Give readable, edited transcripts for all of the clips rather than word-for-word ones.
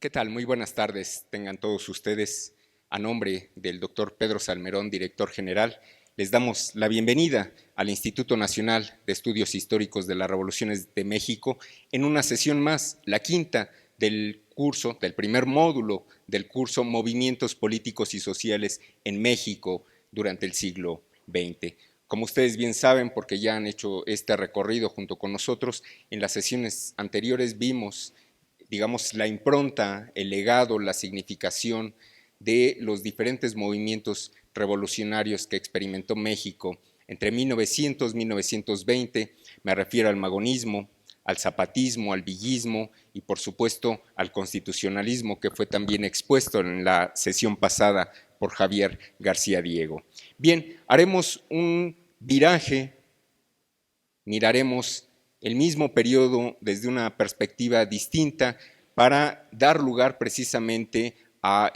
¿Qué tal? Muy buenas tardes. Tengan todos ustedes, a nombre del doctor Pedro Salmerón, director general, les damos la bienvenida al Instituto Nacional de Estudios Históricos de las Revoluciones de México en una sesión más, la quinta del curso, del primer módulo del curso Movimientos Políticos y Sociales en México durante el siglo XX. Como ustedes bien saben, porque ya han hecho este recorrido junto con nosotros, en las sesiones anteriores vimos, digamos, la impronta, el legado, la significación de los diferentes movimientos revolucionarios que experimentó México entre 1900 y 1920, me refiero al magonismo, al zapatismo, al villismo y por supuesto al constitucionalismo, que fue también expuesto en la sesión pasada por Javier García Diego. Bien, haremos un viraje, miraremos el mismo periodo desde una perspectiva distinta para dar lugar precisamente a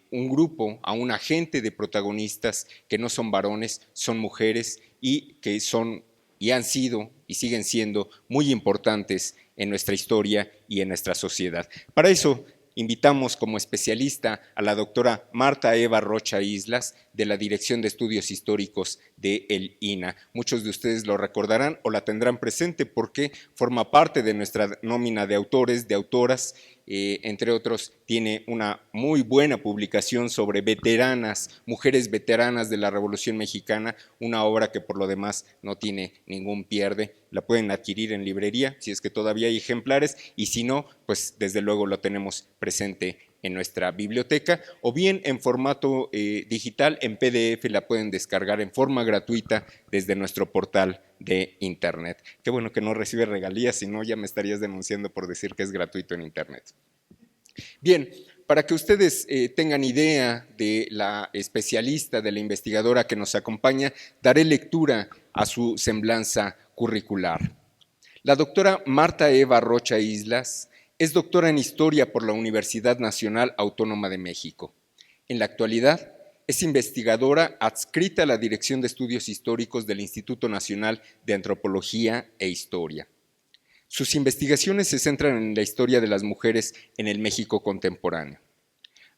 un grupo, a un agente de protagonistas que no son varones, son mujeres y que son y han sido y siguen siendo muy importantes en nuestra historia y en nuestra sociedad. Para eso invitamos como especialista a la doctora Marta Eva Rocha Islas, de la Dirección de Estudios Históricos de el INAH. Muchos de ustedes lo recordarán o la tendrán presente porque forma parte de nuestra nómina de autores, de autoras, entre otros, tiene una muy buena publicación sobre veteranas, mujeres veteranas de la Revolución Mexicana, una obra que por lo demás no tiene ningún pierde. La pueden adquirir en librería, si es que todavía hay ejemplares, y si no, pues desde luego lo tenemos presente en nuestra biblioteca, o bien en formato digital, en PDF la pueden descargar en forma gratuita desde nuestro portal de internet. Qué bueno que no recibe regalías, si no ya me estarías denunciando por decir que es gratuito en internet. Bien, para que ustedes tengan idea de la especialista, de la investigadora que nos acompaña, daré lectura a su semblanza curricular. La doctora Marta Eva Rocha Islas es doctora en Historia por la Universidad Nacional Autónoma de México. En la actualidad es investigadora adscrita a la Dirección de Estudios Históricos del Instituto Nacional de Antropología e Historia. Sus investigaciones se centran en la historia de las mujeres en el México contemporáneo.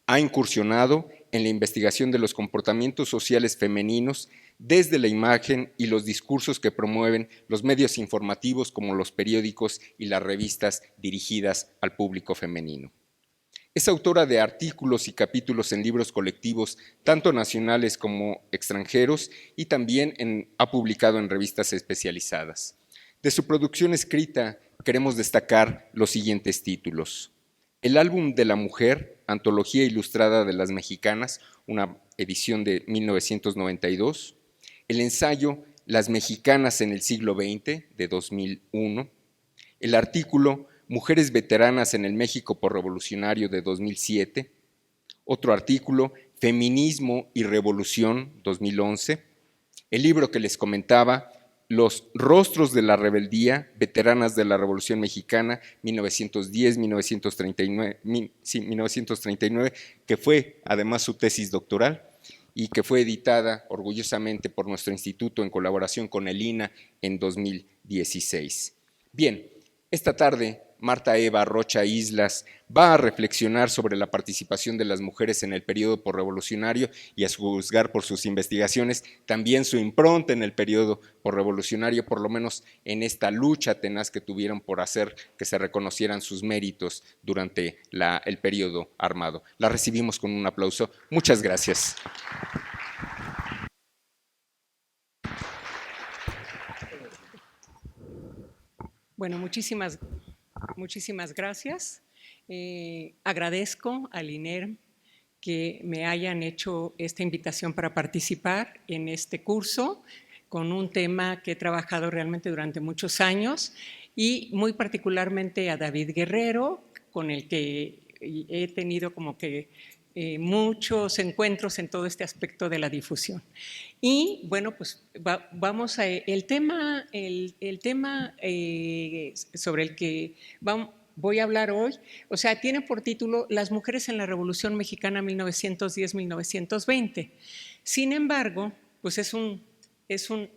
Ha incursionado en la investigación de los comportamientos sociales femeninos desde la imagen y los discursos que promueven los medios informativos como los periódicos y las revistas dirigidas al público femenino. Es autora de artículos y capítulos en libros colectivos, tanto nacionales como extranjeros, y también ha publicado en revistas especializadas. De su producción escrita queremos destacar los siguientes títulos: El álbum de la mujer, antología ilustrada de las mexicanas, una edición de 1992, el ensayo Las mexicanas en el siglo XX, de 2001, el artículo Mujeres veteranas en el México posrevolucionario, de 2007, otro artículo Feminismo y Revolución, 2011, el libro que les comentaba, Los rostros de la rebeldía, veteranas de la Revolución Mexicana, 1910-1939, que fue además su tesis doctoral y que fue editada orgullosamente por nuestro instituto en colaboración con el INAH en 2016. Bien, esta tarde Marta Eva Rocha Islas va a reflexionar sobre la participación de las mujeres en el periodo posrevolucionario y, a juzgar por sus investigaciones, también su impronta en el periodo posrevolucionario, por lo menos en esta lucha tenaz que tuvieron por hacer que se reconocieran sus méritos durante el periodo armado. La recibimos con un aplauso. Muchas gracias. Bueno, muchísimas gracias. Agradezco al INERM que me hayan hecho esta invitación para participar en este curso con un tema que he trabajado realmente durante muchos años, y muy particularmente a David Guerrero, con el que he tenido como que muchos encuentros en todo este aspecto de la difusión. Y bueno, pues vamos a el tema sobre el que voy a hablar hoy, o sea, tiene por título Las mujeres en la Revolución Mexicana 1910-1920. Sin embargo, pues es un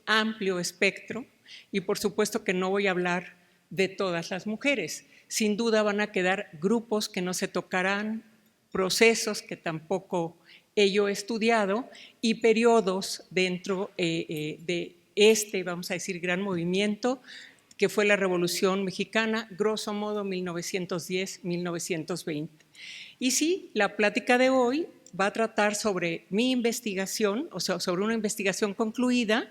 amplio espectro, y por supuesto que no voy a hablar de todas las mujeres. Sin duda van a quedar grupos que no se tocarán, procesos que tampoco yo he estudiado y periodos dentro de este, vamos a decir, gran movimiento que fue la Revolución Mexicana, grosso modo 1910-1920. Y sí, la plática de hoy va a tratar sobre mi investigación, o sea, sobre una investigación concluida,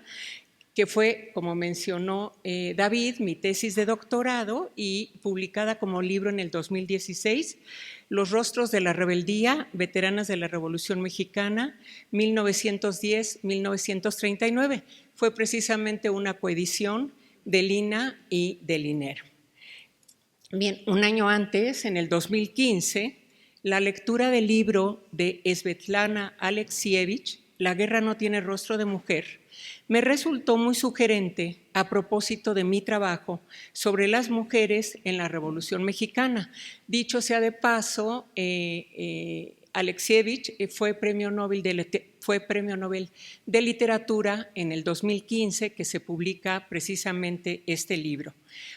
que fue, como mencionó David, mi tesis de doctorado y publicada como libro en el 2016, Los rostros de la rebeldía, veteranas de la Revolución Mexicana, 1910-1939. Fue precisamente una coedición del INA y del INER. Bien, un año antes, en el 2015, la lectura del libro de Svetlana Alexievich, La guerra no tiene rostro de mujer, me resultó muy sugerente a propósito de mi trabajo sobre las mujeres en la Revolución Mexicana. Dicho sea de paso, Alexievich fue premio Nobel de Literatura en el 2015, que se publica precisamente este libro.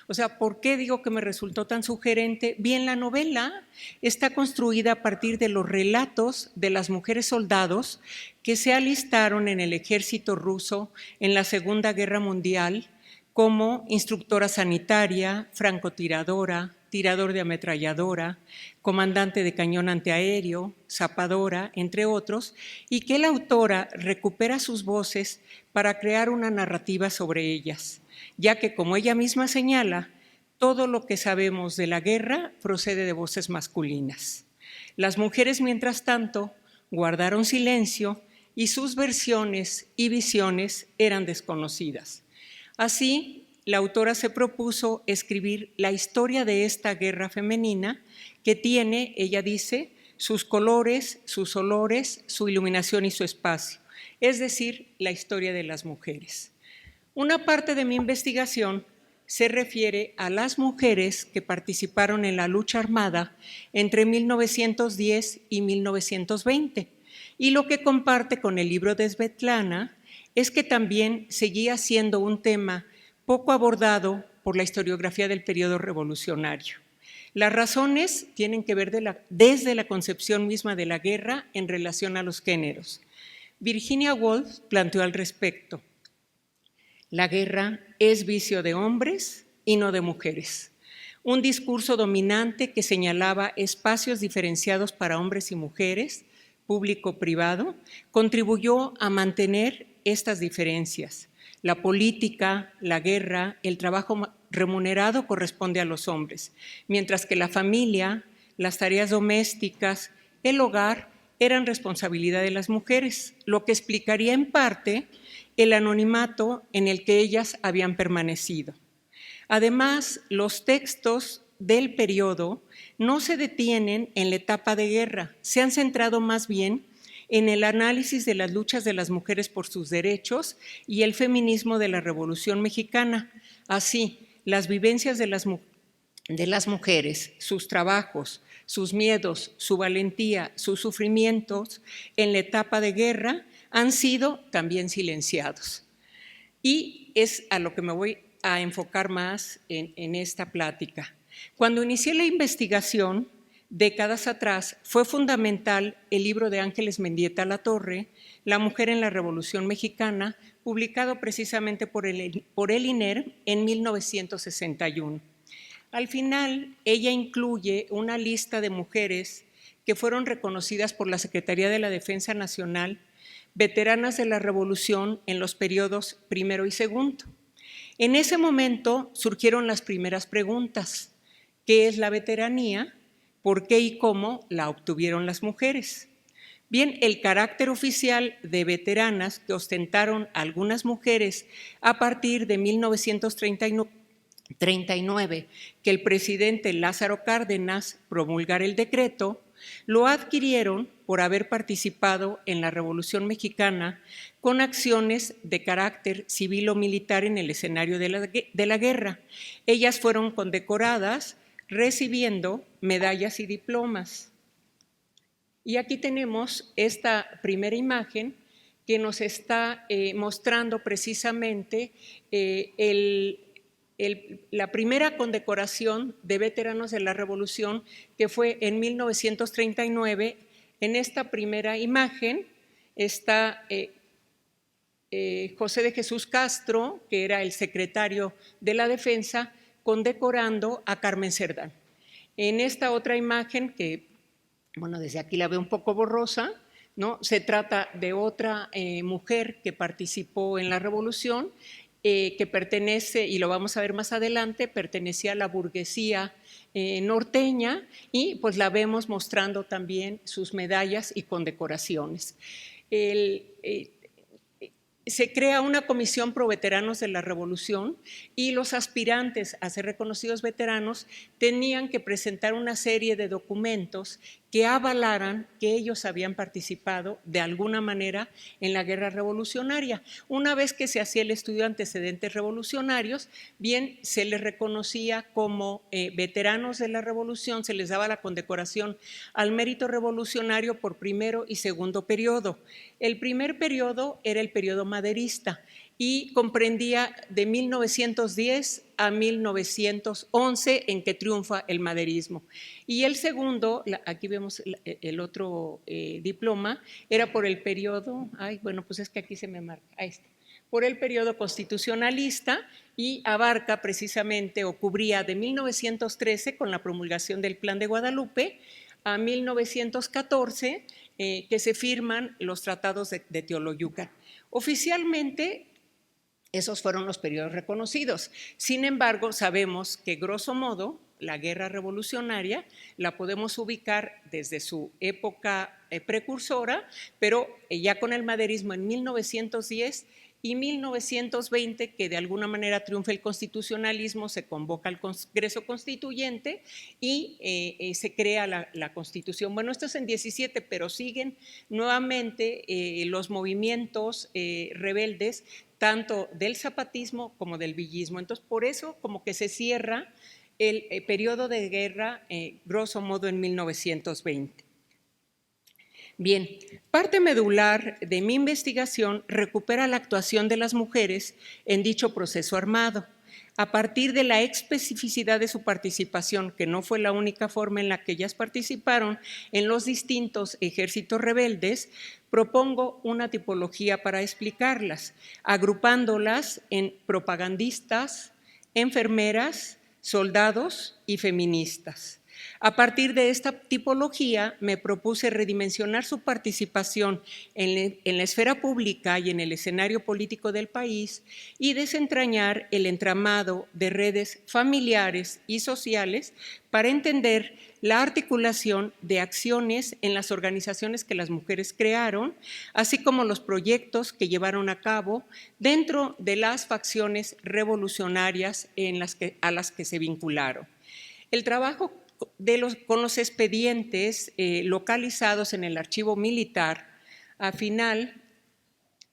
O sea, ¿por qué digo que me resultó tan sugerente? Bien, la novela está construida a partir de los relatos de las mujeres soldados que se alistaron en el ejército ruso en la Segunda Guerra Mundial como instructora sanitaria, francotiradora, tirador de ametralladora, comandante de cañón antiaéreo, zapadora, entre otros, y que la autora recupera sus voces para crear una narrativa sobre ellas, ya que, como ella misma señala, todo lo que sabemos de la guerra procede de voces masculinas. Las mujeres, mientras tanto, guardaron silencio y sus versiones y visiones eran desconocidas. Así, la autora se propuso escribir la historia de esta guerra femenina que tiene, ella dice, sus colores, sus olores, su iluminación y su espacio, es decir, la historia de las mujeres. Una parte de mi investigación se refiere a las mujeres que participaron en la lucha armada entre 1910 y 1920, y lo que comparte con el libro de Svetlana es que también seguía siendo un tema poco abordado por la historiografía del periodo revolucionario. Las razones tienen que ver desde la concepción misma de la guerra en relación a los géneros. Virginia Woolf planteó al respecto: la guerra es vicio de hombres y no de mujeres. Un discurso dominante que señalaba espacios diferenciados para hombres y mujeres, público-privado, contribuyó a mantener estas diferencias. La política, la guerra, el trabajo remunerado corresponde a los hombres, mientras que la familia, las tareas domésticas, el hogar eran responsabilidad de las mujeres, lo que explicaría en parte el anonimato en el que ellas habían permanecido. Además, los textos del periodo no se detienen en la etapa de guerra, se han centrado más bien en el análisis de las luchas de las mujeres por sus derechos y el feminismo de la Revolución Mexicana. Así, las vivencias de las mujeres, sus trabajos, sus miedos, su valentía, sus sufrimientos en la etapa de guerra han sido también silenciados. Y es a lo que me voy a enfocar más en esta plática. Cuando inicié la investigación, décadas atrás, fue fundamental el libro de Ángeles Mendieta Latorre, La mujer en la Revolución Mexicana, publicado precisamente por el INER en 1961. Al final, ella incluye una lista de mujeres que fueron reconocidas por la Secretaría de la Defensa Nacional, veteranas de la Revolución en los periodos primero y segundo. En ese momento surgieron las primeras preguntas: ¿qué es la veteranía? ¿Por qué y cómo la obtuvieron las mujeres? Bien, el carácter oficial de veteranas que ostentaron algunas mujeres a partir de 1939, que el presidente Lázaro Cárdenas promulgara el decreto, lo adquirieron por haber participado en la Revolución Mexicana con acciones de carácter civil o militar en el escenario de la guerra. Ellas fueron condecoradas recibiendo medallas y diplomas. Y aquí tenemos esta primera imagen que nos está mostrando precisamente la primera condecoración de veteranos de la Revolución, que fue en 1939. En esta primera imagen está José de Jesús Castro, que era el secretario de la Defensa, condecorando a Carmen Cerdán. En esta otra imagen, que bueno, desde aquí la veo un poco borrosa, ¿no? Se trata de otra mujer que participó en la Revolución, que pertenece, y lo vamos a ver más adelante, pertenecía a la burguesía norteña, y pues la vemos mostrando también sus medallas y condecoraciones. Se crea una comisión pro veteranos de la Revolución y los aspirantes a ser reconocidos veteranos tenían que presentar una serie de documentos que avalaran que ellos habían participado de alguna manera en la guerra revolucionaria. Una vez que se hacía el estudio de antecedentes revolucionarios, bien se les reconocía como veteranos de la Revolución, se les daba la condecoración al mérito revolucionario por primero y segundo periodo. El primer periodo era el periodo maderista y comprendía de 1910 a 1911, en que triunfa el maderismo. Y el segundo, aquí vemos el otro diploma, era por el periodo, bueno, pues es que aquí se me marca, por el periodo constitucionalista, y abarca precisamente o cubría de 1913 con la promulgación del Plan de Guadalupe a 1914, que se firman los tratados de Teoloyucan. Oficialmente, esos fueron los periodos reconocidos. Sin embargo, sabemos que, grosso modo, la guerra revolucionaria la podemos ubicar desde su época precursora, pero ya con el maderismo en 1910 y 1920, que de alguna manera triunfa el constitucionalismo, se convoca al Congreso Constituyente y se crea la Constitución. Bueno, esto es en 17, pero siguen nuevamente los movimientos rebeldes, tanto del zapatismo como del villismo. Entonces, por eso como que se cierra el periodo de guerra, grosso modo, en 1920. Bien, parte medular de mi investigación recupera la actuación de las mujeres en dicho proceso armado, a partir de la especificidad de su participación, que no fue la única forma en la que ellas participaron en los distintos ejércitos rebeldes. Propongo una tipología para explicarlas, agrupándolas en propagandistas, enfermeras, soldados y feministas. A partir de esta tipología me propuse redimensionar su participación en la esfera pública y en el escenario político del país y desentrañar el entramado de redes familiares y sociales para entender la articulación de acciones en las organizaciones que las mujeres crearon, así como los proyectos que llevaron a cabo dentro de las facciones revolucionarias a las que se vincularon. El trabajo con los expedientes localizados en el archivo militar, al final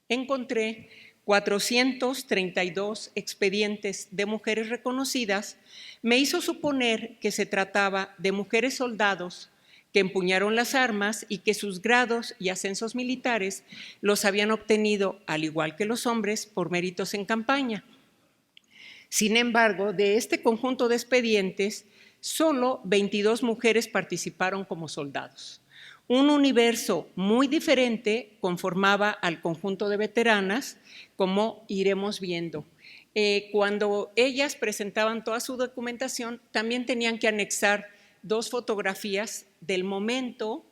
encontré 432 expedientes de mujeres reconocidas. Me hizo suponer que se trataba de mujeres soldados que empuñaron las armas y que sus grados y ascensos militares los habían obtenido, al igual que los hombres, por méritos en campaña. Sin embargo, de este conjunto de expedientes, solo 22 mujeres participaron como soldados. Un universo muy diferente conformaba al conjunto de veteranas, como iremos viendo. Cuando ellas presentaban toda su documentación, también tenían que anexar 2 fotografías del momento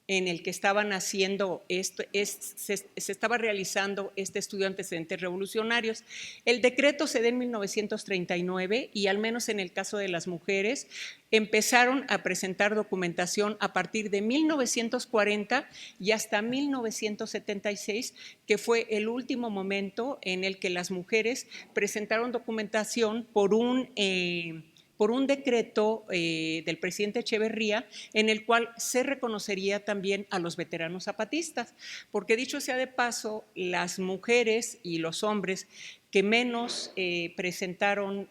en el que estaban haciendo se estaba realizando este estudio de antecedentes revolucionarios. El decreto se da en 1939 y, al menos en el caso de las mujeres, empezaron a presentar documentación a partir de 1940 y hasta 1976, que fue el último momento en el que las mujeres presentaron documentación por un decreto del presidente Echeverría, en el cual se reconocería también a los veteranos zapatistas, porque, dicho sea de paso, las mujeres y los hombres que menos presentaron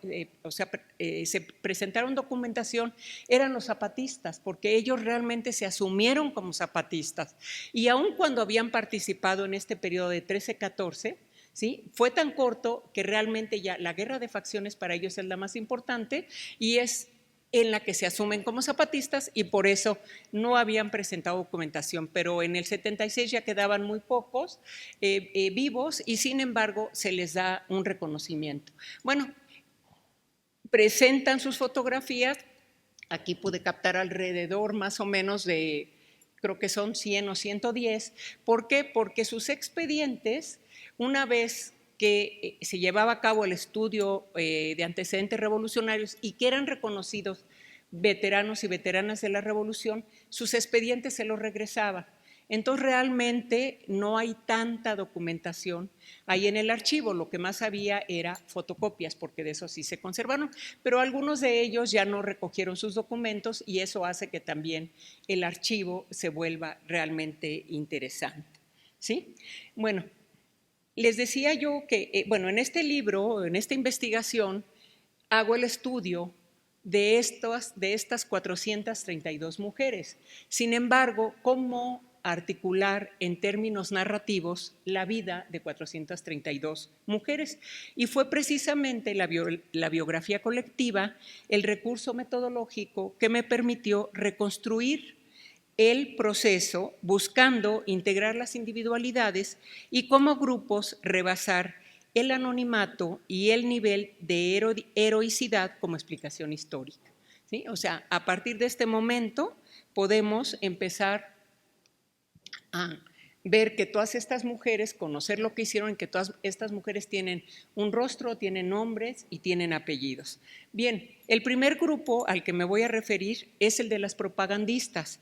documentación eran los zapatistas, porque ellos realmente se asumieron como zapatistas. Y aun cuando habían participado en este periodo de 13-14, ¿sí? Fue tan corto que realmente ya la guerra de facciones para ellos es la más importante y es en la que se asumen como zapatistas y por eso no habían presentado documentación, pero en el 76 ya quedaban muy pocos vivos y sin embargo se les da un reconocimiento. Bueno, presentan sus fotografías, aquí pude captar alrededor más o menos de, creo que son 100 o 110. ¿Por qué? Porque sus expedientes, una vez que se llevaba a cabo el estudio de antecedentes revolucionarios y que eran reconocidos veteranos y veteranas de la revolución, sus expedientes se los regresaba. Entonces realmente no hay tanta documentación ahí en el archivo, lo que más había era fotocopias, porque de eso sí se conservaron, pero algunos de ellos ya no recogieron sus documentos y eso hace que también el archivo se vuelva realmente interesante. ¿Sí? Bueno, les decía yo que, bueno, en este libro, en esta investigación, hago el estudio de estas 432 mujeres. Sin embargo, ¿cómo articular en términos narrativos la vida de 432 mujeres? Y fue precisamente la biografía colectiva el recurso metodológico que me permitió reconstruir el proceso buscando integrar las individualidades y como grupos rebasar el anonimato y el nivel de heroicidad como explicación histórica. ¿Sí? O sea, a partir de este momento podemos empezar a ver que todas estas mujeres, conocer lo que hicieron, que todas estas mujeres tienen un rostro, tienen nombres y tienen apellidos. Bien, el primer grupo al que me voy a referir es el de las propagandistas,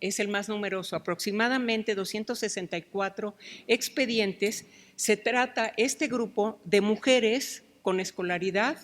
es el más numeroso, aproximadamente 264 expedientes. Se trata este grupo de mujeres con escolaridad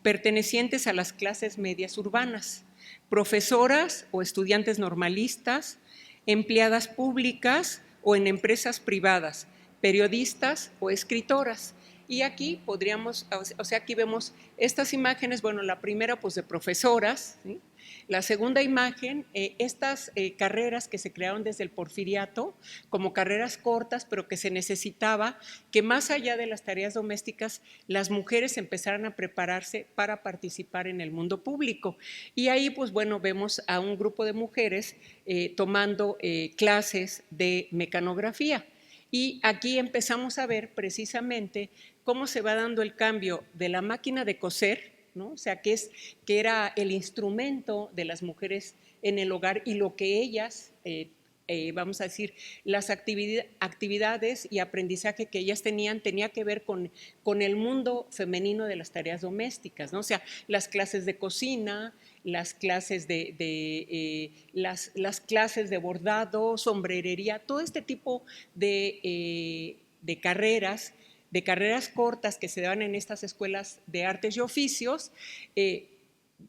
pertenecientes a las clases medias urbanas, profesoras o estudiantes normalistas, empleadas públicas o en empresas privadas, periodistas o escritoras. Y aquí podríamos, o sea, aquí vemos estas imágenes, bueno, la primera pues de profesoras, ¿sí? La segunda imagen, estas carreras que se crearon desde el porfiriato, como carreras cortas, pero que se necesitaba que más allá de las tareas domésticas, las mujeres empezaran a prepararse para participar en el mundo público. Y ahí, pues bueno, vemos a un grupo de mujeres tomando clases de mecanografía. Y aquí empezamos a ver precisamente cómo se va dando el cambio de la máquina de coser, ¿no? O sea, que era el instrumento de las mujeres en el hogar y lo que ellas, vamos a decir, las actividades y aprendizaje que ellas tenían tenía que ver con el mundo femenino de las tareas domésticas, ¿no? O sea, las clases de cocina, las clases las clases de bordado, sombrerería, todo este tipo de carreras cortas que se daban en estas escuelas de artes y oficios,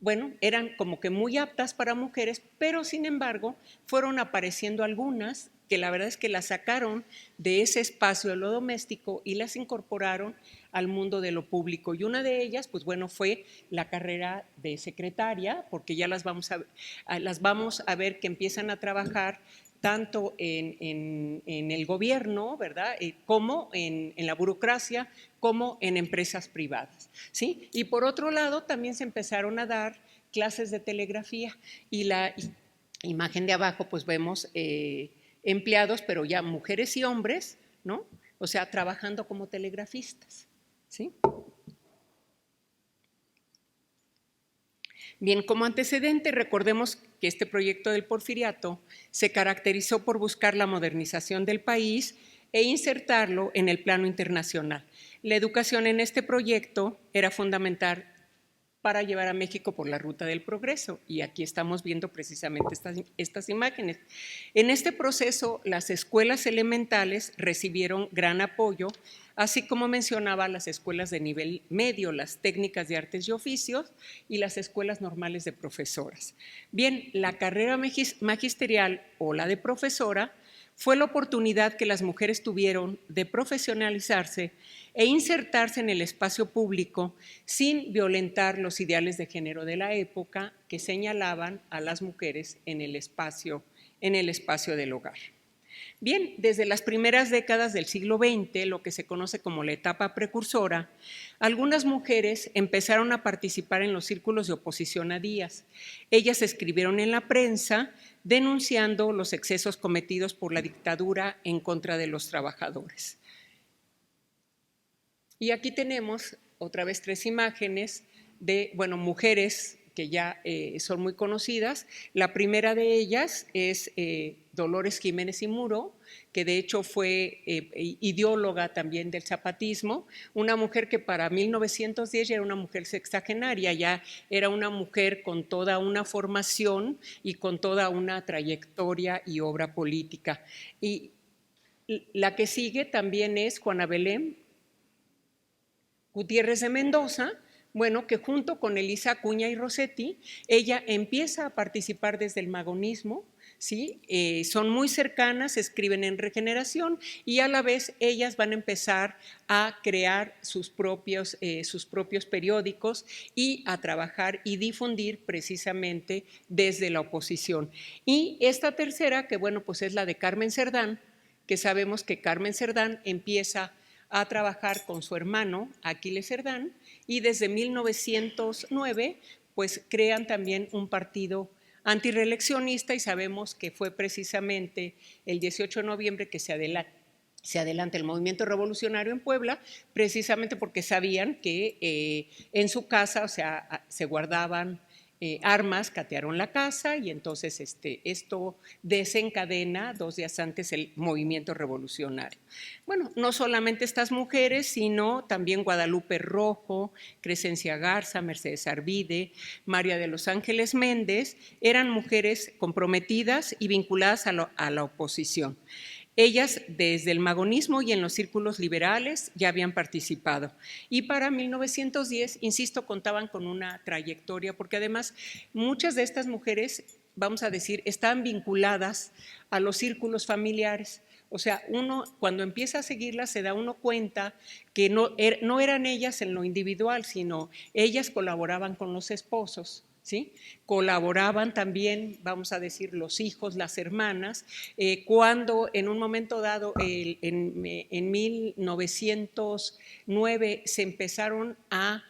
bueno, eran como que muy aptas para mujeres, pero sin embargo fueron apareciendo algunas que la verdad es que las sacaron de ese espacio de lo doméstico y las incorporaron al mundo de lo público. Y una de ellas, pues bueno, fue la carrera de secretaria, porque ya las vamos a ver que empiezan a trabajar tanto en el gobierno, ¿verdad? Como en la burocracia, como en empresas privadas, ¿sí? Y por otro lado, también se empezaron a dar clases de telegrafía y la imagen de abajo, pues vemos empleados, pero ya mujeres y hombres, ¿no? O sea, trabajando como telegrafistas, ¿sí? Bien, como antecedente, recordemos que este proyecto del Porfiriato se caracterizó por buscar la modernización del país e insertarlo en el plano internacional. La educación en este proyecto era fundamental para llevar a México por la ruta del progreso. Y aquí estamos viendo precisamente estas imágenes. En este proceso, las escuelas elementales recibieron gran apoyo, así como mencionaba las escuelas de nivel medio, las técnicas de artes y oficios y las escuelas normales de profesoras. Bien, la carrera magisterial o la de profesora fue la oportunidad que las mujeres tuvieron de profesionalizarse e insertarse en el espacio público sin violentar los ideales de género de la época que señalaban a las mujeres en el espacio del hogar. Bien, desde las primeras décadas del siglo XX, lo que se conoce como la etapa precursora, algunas mujeres empezaron a participar en los círculos de oposición a Díaz. Ellas escribieron en la prensa denunciando los excesos cometidos por la dictadura en contra de los trabajadores. Y aquí tenemos otra vez 3 imágenes de, bueno, mujeres que ya son muy conocidas. La primera de ellas es Dolores Jiménez y Muro, que de hecho fue ideóloga también del zapatismo, una mujer que para 1910 ya era una mujer sexagenaria, ya era una mujer con toda una formación y con toda una trayectoria y obra política. Y la que sigue también es Juana Belén Gutiérrez de Mendoza, bueno, que junto con Elisa Acuña y Rossetti, ella empieza a participar desde el magonismo, ¿sí? Son muy cercanas, escriben en Regeneración y a la vez ellas van a empezar a crear sus propios periódicos y a trabajar y difundir precisamente desde la oposición. Y esta tercera, que bueno, pues es la de Carmen Cerdán, que sabemos que Carmen Cerdán empieza a trabajar con su hermano Aquiles Cerdán y desde 1909 pues crean también un partido antirreeleccionista y sabemos que fue precisamente el 18 de noviembre que se adelanta el movimiento revolucionario en Puebla, precisamente porque sabían que en su casa, o sea, se guardaban armas, catearon la casa y entonces esto desencadena 2 días antes el movimiento revolucionario. Bueno, no solamente estas mujeres, sino también Guadalupe Rojo, Crescencia Garza, Mercedes Arvide, María de los Ángeles Méndez, eran mujeres comprometidas y vinculadas a la oposición. Ellas desde el magonismo y en los círculos liberales ya habían participado y para 1910, insisto, contaban con una trayectoria porque además muchas de estas mujeres, vamos a decir, estaban vinculadas a los círculos familiares. O sea, uno cuando empieza a seguirlas se da uno cuenta que no eran ellas en lo individual, sino ellas colaboraban con los esposos. ¿Sí? Colaboraban también, vamos a decir, los hijos, las hermanas, cuando en un momento dado, en 1909, se empezaron a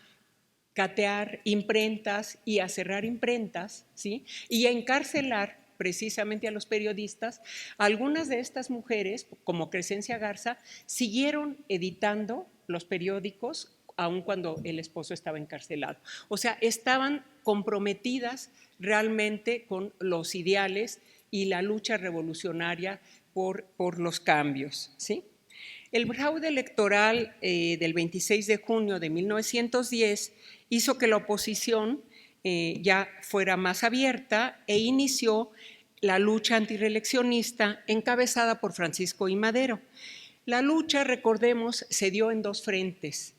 catear imprentas y a cerrar imprentas, ¿sí? Y a encarcelar precisamente a los periodistas, algunas de estas mujeres, como Crescencia Garza, siguieron editando los periódicos aun cuando el esposo estaba encarcelado. O sea, estaban comprometidas realmente con los ideales y la lucha revolucionaria por los cambios, ¿sí? El fraude electoral del 26 de junio de 1910 hizo que la oposición ya fuera más abierta e inició la lucha antirreeleccionista encabezada por Francisco I. Madero. La lucha, recordemos, se dio en 2 frentes,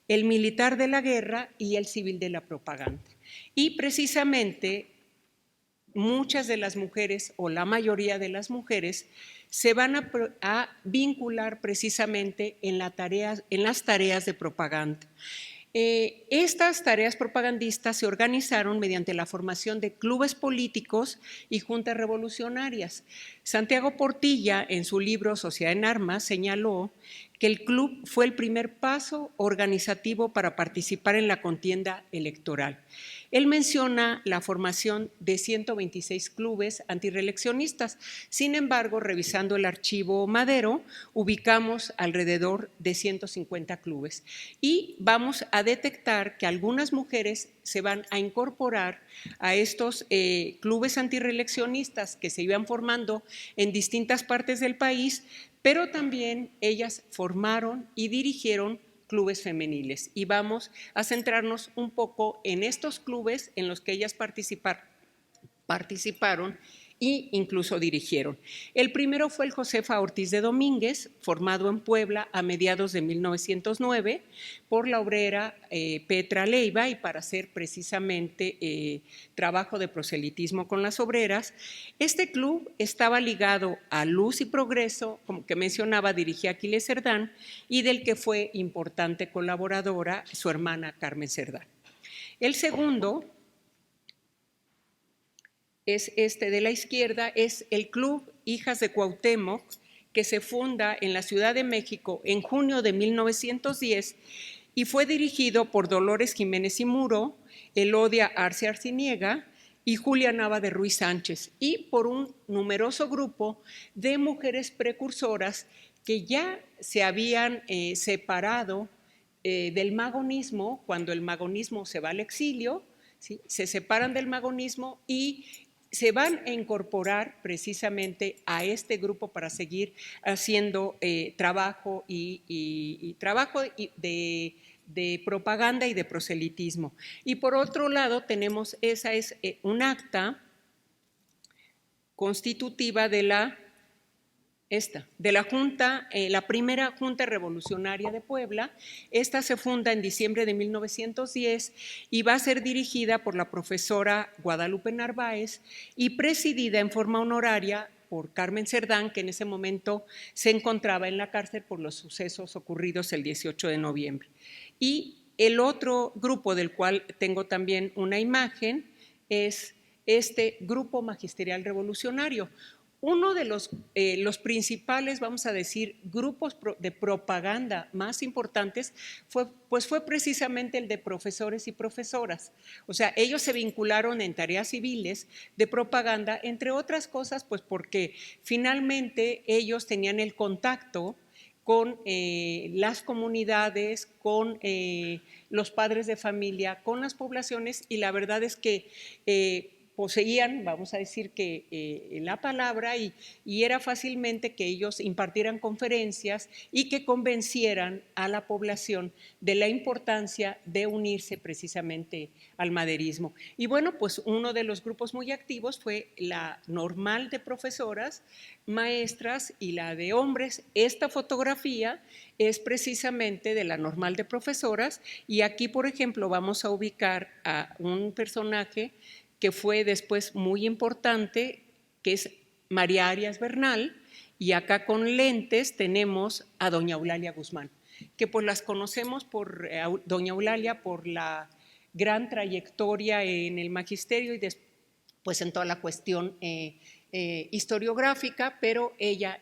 el militar de la guerra y el civil de la propaganda. Y precisamente muchas de las mujeres o la mayoría de las mujeres se van a vincular precisamente en las tareas de propaganda. Estas tareas propagandistas se organizaron mediante la formación de clubes políticos y juntas revolucionarias. Santiago Portilla, en su libro Sociedad en Armas, señaló que el club fue el primer paso organizativo para participar en la contienda electoral. Él menciona la formación de 126 clubes antirreeleccionistas. Sin embargo, revisando el archivo Madero, ubicamos alrededor de 150 clubes y vamos a detectar que algunas mujeres se van a incorporar a estos clubes antirreeleccionistas que se iban formando en distintas partes del país, pero también ellas formaron y dirigieron clubes femeniles y vamos a centrarnos un poco en estos clubes en los que ellas participaron e incluso dirigieron. El primero fue el Josefa Ortiz de Domínguez, formado en Puebla a mediados de 1909 por la obrera Petra Leiva y para hacer precisamente trabajo de proselitismo con las obreras. Este club estaba ligado a Luz y Progreso, como que mencionaba, dirigía Aquiles Cerdán y del que fue importante colaboradora su hermana Carmen Cerdán. El segundo es este de la izquierda, es el Club Hijas de Cuauhtémoc, que se funda en la Ciudad de México en junio de 1910 y fue dirigido por Dolores Jiménez y Muro, Elodia Arce Arciniega y Julia Nava de Ruiz Sánchez, y por un numeroso grupo de mujeres precursoras que ya se habían separado del magonismo, cuando el magonismo se va al exilio, ¿sí? Se separan del magonismo y se van a incorporar precisamente a este grupo para seguir haciendo trabajo de propaganda y de proselitismo. Y por otro lado tenemos, esa es un acta constitutiva de la Junta, la primera Junta Revolucionaria de Puebla. Esta se funda en diciembre de 1910 y va a ser dirigida por la profesora Guadalupe Narváez y presidida en forma honoraria por Carmen Cerdán, que en ese momento se encontraba en la cárcel por los sucesos ocurridos el 18 de noviembre. Y el otro grupo del cual tengo también una imagen es este Grupo Magisterial Revolucionario. Uno de los principales, vamos a decir, grupos de propaganda más importantes fue precisamente el de profesores y profesoras. O sea, ellos se vincularon en tareas civiles de propaganda, entre otras cosas, pues porque finalmente ellos tenían el contacto con las comunidades, con los padres de familia, con las poblaciones, y la verdad es que poseían, vamos a decir que la palabra, y era fácilmente que ellos impartieran conferencias y que convencieran a la población de la importancia de unirse precisamente al maderismo. Y bueno, pues uno de los grupos muy activos fue la Normal de Profesoras, Maestras y la de Hombres. Esta fotografía es precisamente de la Normal de Profesoras, y aquí, por ejemplo, vamos a ubicar a un personaje que fue después muy importante, que es María Arias Bernal, y acá con lentes tenemos a doña Eulalia Guzmán, que pues las conocemos por doña Eulalia por la gran trayectoria en el magisterio y pues en toda la cuestión historiográfica, pero ella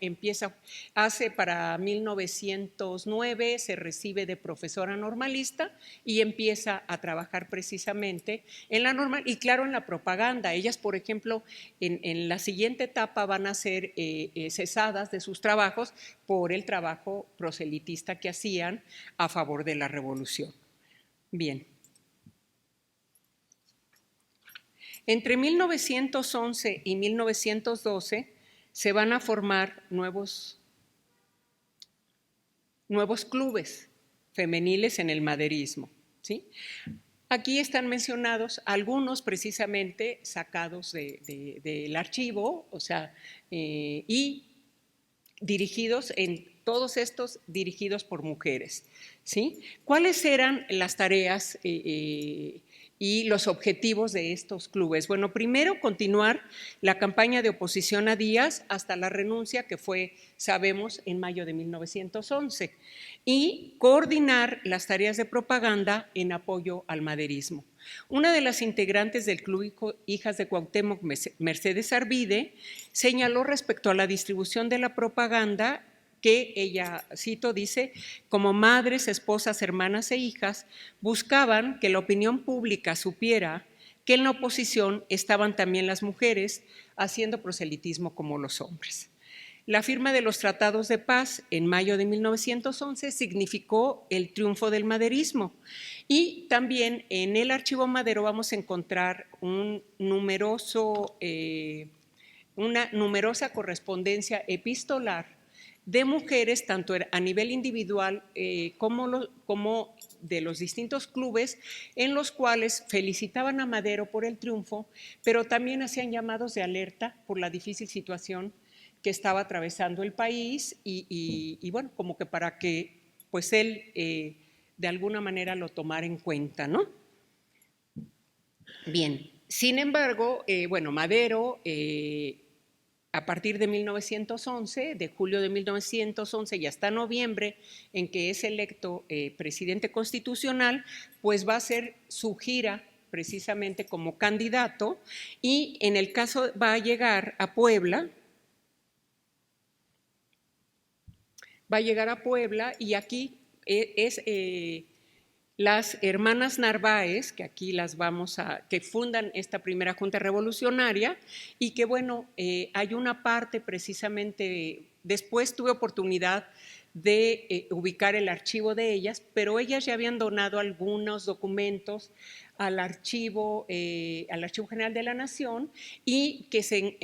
hace para 1909, se recibe de profesora normalista y empieza a trabajar precisamente en la normal y claro en la propaganda. Ellas, por ejemplo, en la siguiente etapa van a ser cesadas de sus trabajos por el trabajo proselitista que hacían a favor de la revolución. Bien. Entre 1911 y 1912 se van a formar nuevos clubes femeniles en el maderismo, ¿sí? Aquí están mencionados algunos precisamente sacados del archivo, o sea, y dirigidos todos estos dirigidos por mujeres, ¿sí? ¿Cuáles eran las tareas y los objetivos de estos clubes? Bueno, primero, continuar la campaña de oposición a Díaz hasta la renuncia, que fue, sabemos, en mayo de 1911, y coordinar las tareas de propaganda en apoyo al maderismo. Una de las integrantes del Club Hijas de Cuauhtémoc, Mercedes Arvide, señaló respecto a la distribución de la propaganda que ella, cito, dice, como madres, esposas, hermanas e hijas, buscaban que la opinión pública supiera que en la oposición estaban también las mujeres haciendo proselitismo como los hombres. La firma de los tratados de paz en mayo de 1911 significó el triunfo del maderismo, y también en el Archivo Madero vamos a encontrar una numerosa correspondencia epistolar de mujeres, tanto a nivel individual como de los distintos clubes, en los cuales felicitaban a Madero por el triunfo, pero también hacían llamados de alerta por la difícil situación que estaba atravesando el país y bueno, como que para que pues él de alguna manera lo tomara en cuenta, ¿no? Bien, sin embargo, bueno, Madero a partir de 1911, de julio de 1911 y hasta noviembre, en que es electo presidente constitucional, pues va a hacer su gira precisamente como candidato, y en el caso va a llegar a Puebla, y aquí las hermanas Narváez, que aquí que fundan esta primera Junta Revolucionaria, y que bueno, hay una parte precisamente, después tuve oportunidad de ubicar el archivo de ellas, pero ellas ya habían donado algunos documentos al Archivo General de la Nación, y que se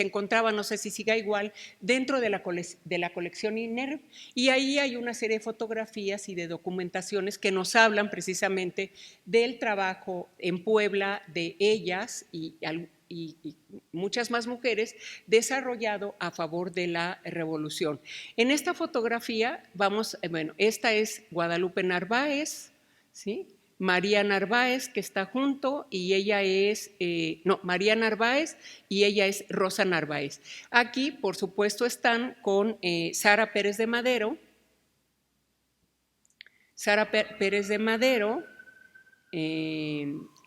encontraba, no sé si siga igual, dentro de la colección INERV, y ahí hay una serie de fotografías y de documentaciones que nos hablan precisamente del trabajo en Puebla de ellas y muchas más mujeres desarrollado a favor de la revolución. En esta fotografía esta es Guadalupe Narváez, ¿sí? María Narváez, que está junto, y ella es, María Narváez, y ella es Rosa Narváez. Aquí, por supuesto, están con Sara Pérez de Madero,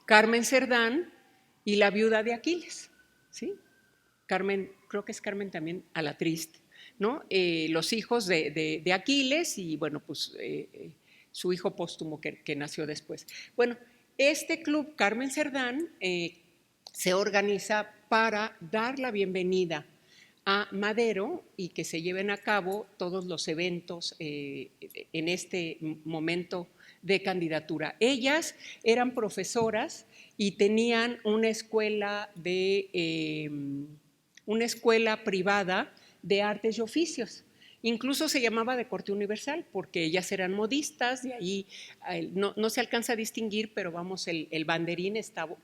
Carmen Cerdán y la viuda de Aquiles, ¿sí? Carmen, creo que es Carmen también a la triste, ¿no? Los hijos de Aquiles y, bueno, pues su hijo póstumo que nació después. Bueno, este club Carmen Cerdán se organiza para dar la bienvenida a Madero y que se lleven a cabo todos los eventos en este momento de candidatura. Ellas eran profesoras y tenían una escuela privada de artes y oficios. Incluso se llamaba de corte universal porque ellas eran modistas, de ahí no se alcanza a distinguir, pero vamos, el banderín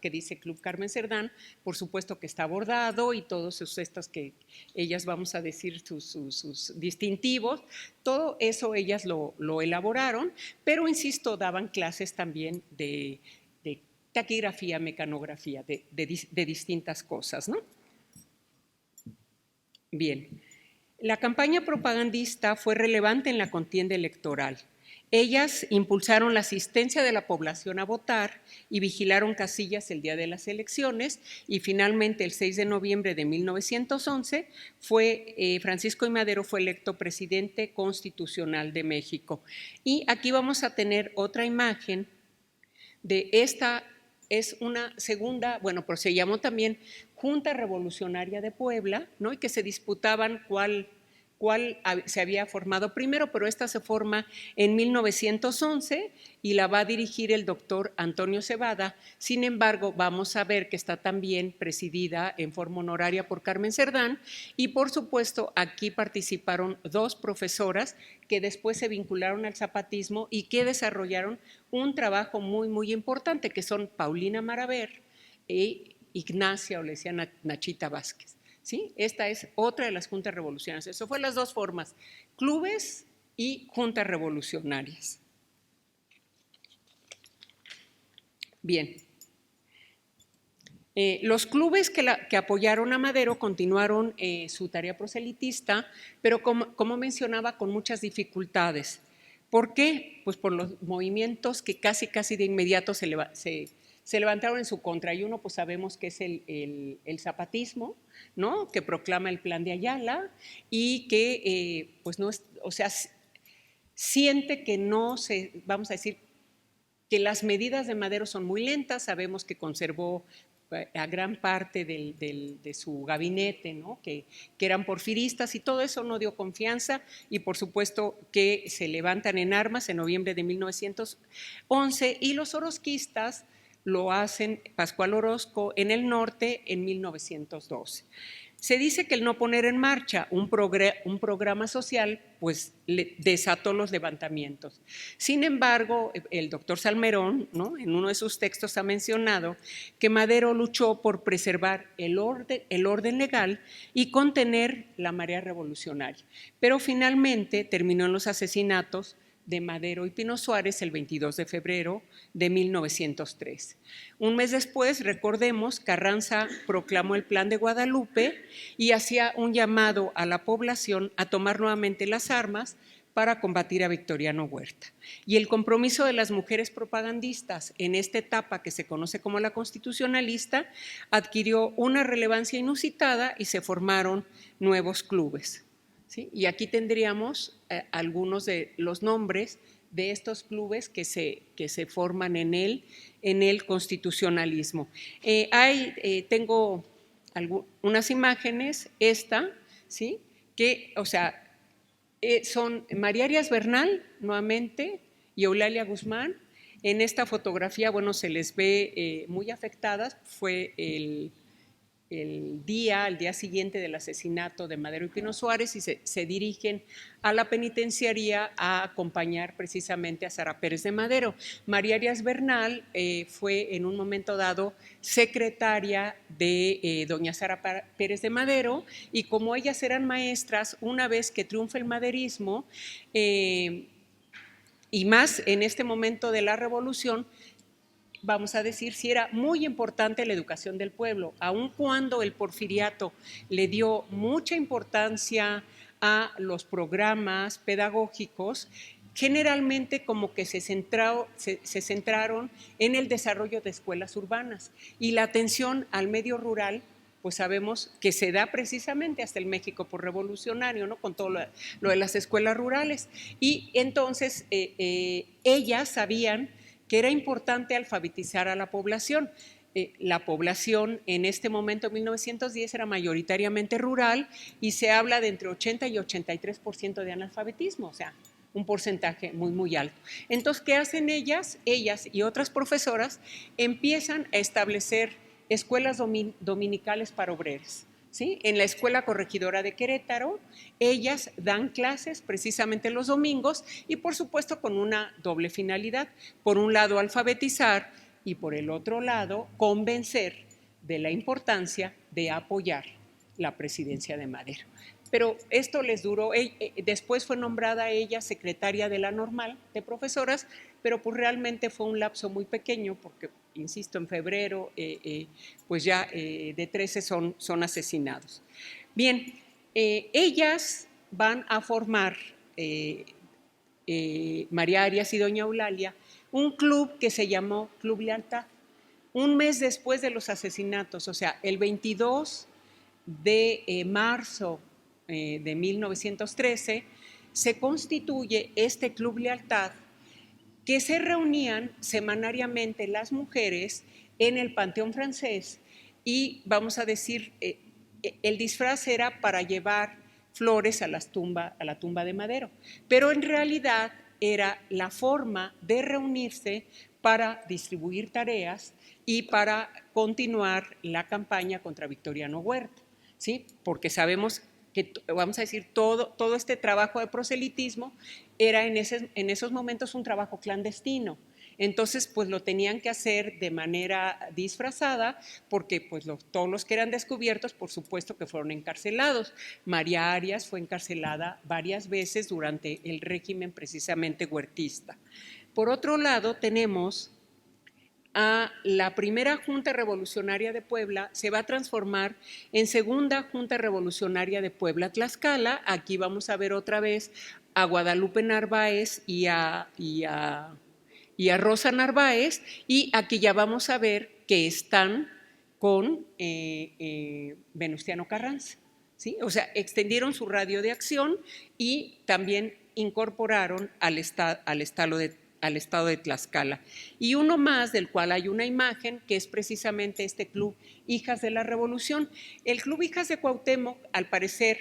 que dice Club Carmen Cerdán, por supuesto que está bordado, y todos estos que ellas, vamos a decir, sus distintivos, todo eso ellas lo elaboraron, pero insisto, daban clases también de taquigrafía, mecanografía, de distintas cosas, ¿no? Bien. La campaña propagandista fue relevante en la contienda electoral. Ellas impulsaron la asistencia de la población a votar y vigilaron casillas el día de las elecciones, y finalmente el 6 de noviembre de 1911 Francisco I. Madero fue electo presidente constitucional de México. Y aquí vamos a tener otra imagen de esta. Es una segunda, bueno, pero se llamó también Junta Revolucionaria de Puebla, ¿no? Y que se disputaban cuál se había formado primero, pero esta se forma en 1911 y la va a dirigir el doctor Antonio Cebada. Sin embargo, vamos a ver que está también presidida en forma honoraria por Carmen Cerdán, y por supuesto aquí participaron dos profesoras que después se vincularon al zapatismo y que desarrollaron un trabajo muy, muy importante, que son Paulina Maraver e Ignacia, o le decían Nachita Vázquez. ¿Sí? Esta es otra de las juntas revolucionarias. Eso fue las dos formas, clubes y juntas revolucionarias. Bien. Los clubes que apoyaron a Madero continuaron su tarea proselitista, pero como mencionaba, con muchas dificultades. ¿Por qué? Pues por los movimientos que casi de inmediato se levantaron en su contra, y uno pues sabemos que es el zapatismo, ¿no? Que proclama el Plan de Ayala y que pues no es, o sea, siente que no se, vamos a decir, que las medidas de Madero son muy lentas. Sabemos que conservó a gran parte de su gabinete, ¿no? que eran porfiristas, y todo eso no dio confianza, y por supuesto que se levantan en armas en noviembre de 1911, y los orozquistas lo hacen, Pascual Orozco, en el norte en 1912. Se dice que el no poner en marcha un programa social pues desató los levantamientos. Sin embargo, el doctor Salmerón, ¿no? En uno de sus textos ha mencionado que Madero luchó por preservar el orden legal y contener la marea revolucionaria, pero finalmente terminó en los asesinatos de Madero y Pino Suárez el 22 de febrero de 1903. Un mes después, recordemos, Carranza proclamó el Plan de Guadalupe y hacía un llamado a la población a tomar nuevamente las armas para combatir a Victoriano Huerta. Y el compromiso de las mujeres propagandistas en esta etapa que se conoce como la constitucionalista adquirió una relevancia inusitada y se formaron nuevos clubes, ¿sí? Y aquí tendríamos algunos de los nombres de estos clubes que se forman en el constitucionalismo. Tengo unas imágenes, ¿sí? Que, o sea, son María Arias Bernal, nuevamente, y Eulalia Guzmán. En esta fotografía, bueno, se les ve muy afectadas. Fue el día siguiente del asesinato de Madero y Pino Suárez, y se dirigen a la penitenciaría a acompañar precisamente a Sara Pérez de Madero. María Arias Bernal fue en un momento dado secretaria de doña Sara Pérez de Madero, y como ellas eran maestras, una vez que triunfa el maderismo, y más en este momento de la revolución, vamos a decir, si era muy importante la educación del pueblo, aun cuando el porfiriato le dio mucha importancia a los programas pedagógicos, generalmente como que se centraron en el desarrollo de escuelas urbanas, y la atención al medio rural, pues sabemos que se da precisamente hasta el México por revolucionario, ¿no? Con todo lo de las escuelas rurales. Y entonces ellas sabían que era importante alfabetizar a la población. La población en este momento, en 1910, era mayoritariamente rural, y se habla de entre 80 y 83% de analfabetismo, o sea, un porcentaje muy, muy alto. Entonces, ¿qué hacen ellas? Ellas y otras profesoras empiezan a establecer escuelas dominicales para obreros. ¿Sí? En la Escuela Corregidora de Querétaro, ellas dan clases precisamente los domingos, y por supuesto con una doble finalidad: por un lado alfabetizar, y por el otro lado convencer de la importancia de apoyar la presidencia de Madero. Pero esto les duró. Después fue nombrada ella secretaria de la Normal de Profesoras, pero pues realmente fue un lapso muy pequeño, porque, insisto, en febrero pues ya de 13 son asesinados. Bien, ellas van a formar, María Arias y doña Eulalia, un club que se llamó Club Lealtad. Un mes después de los asesinatos, o sea, el 22 de marzo de 1913, se constituye este Club Lealtad, que se reunían semanariamente las mujeres en el Panteón Francés, y vamos a decir, el disfraz era para llevar flores a la tumba de Madero, pero en realidad era la forma de reunirse para distribuir tareas y para continuar la campaña contra Victoriano Huerta, ¿sí? Porque sabemos que, vamos a decir, todo este trabajo de proselitismo era en esos momentos un trabajo clandestino. Entonces, pues lo tenían que hacer de manera disfrazada, porque pues todos los que eran descubiertos, por supuesto que fueron encarcelados. María Arias fue encarcelada varias veces durante el régimen precisamente huertista. Por otro lado, tenemos a la primera Junta Revolucionaria de Puebla. Se va a transformar en Segunda Junta Revolucionaria de Puebla Tlaxcala. Aquí vamos a ver otra vez a Guadalupe Narváez y a Rosa Narváez, y aquí ya vamos a ver que están con Venustiano Carranza, ¿sí? O sea, extendieron su radio de acción y también incorporaron al estado de Tlaxcala. Y uno más, del cual hay una imagen, que es precisamente este Club Hijas de la Revolución. El Club Hijas de Cuauhtémoc, al parecer,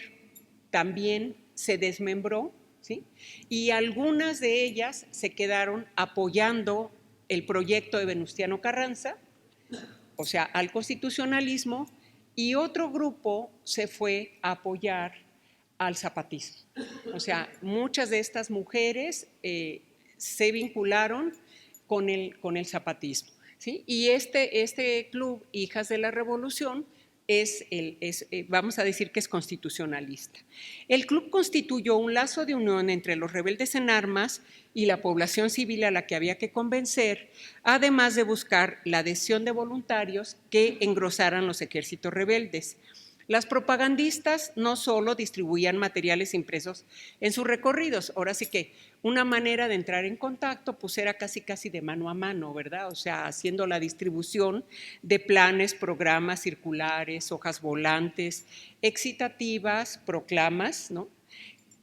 también se desmembró, ¿sí? Y algunas de ellas se quedaron apoyando el proyecto de Venustiano Carranza, o sea, al constitucionalismo, y otro grupo se fue a apoyar al zapatismo. O sea, muchas de estas mujeres se vincularon con el zapatismo, ¿sí? Y este club, Hijas de la Revolución, vamos a decir que es constitucionalista. El club constituyó un lazo de unión entre los rebeldes en armas y la población civil a la que había que convencer, además de buscar la adhesión de voluntarios que engrosaran los ejércitos rebeldes. Las propagandistas no solo distribuían materiales impresos en sus recorridos, ahora sí que una manera de entrar en contacto pues era casi de mano a mano, ¿verdad? O sea, haciendo la distribución de planes, programas circulares, hojas volantes, excitativas, proclamas, ¿no?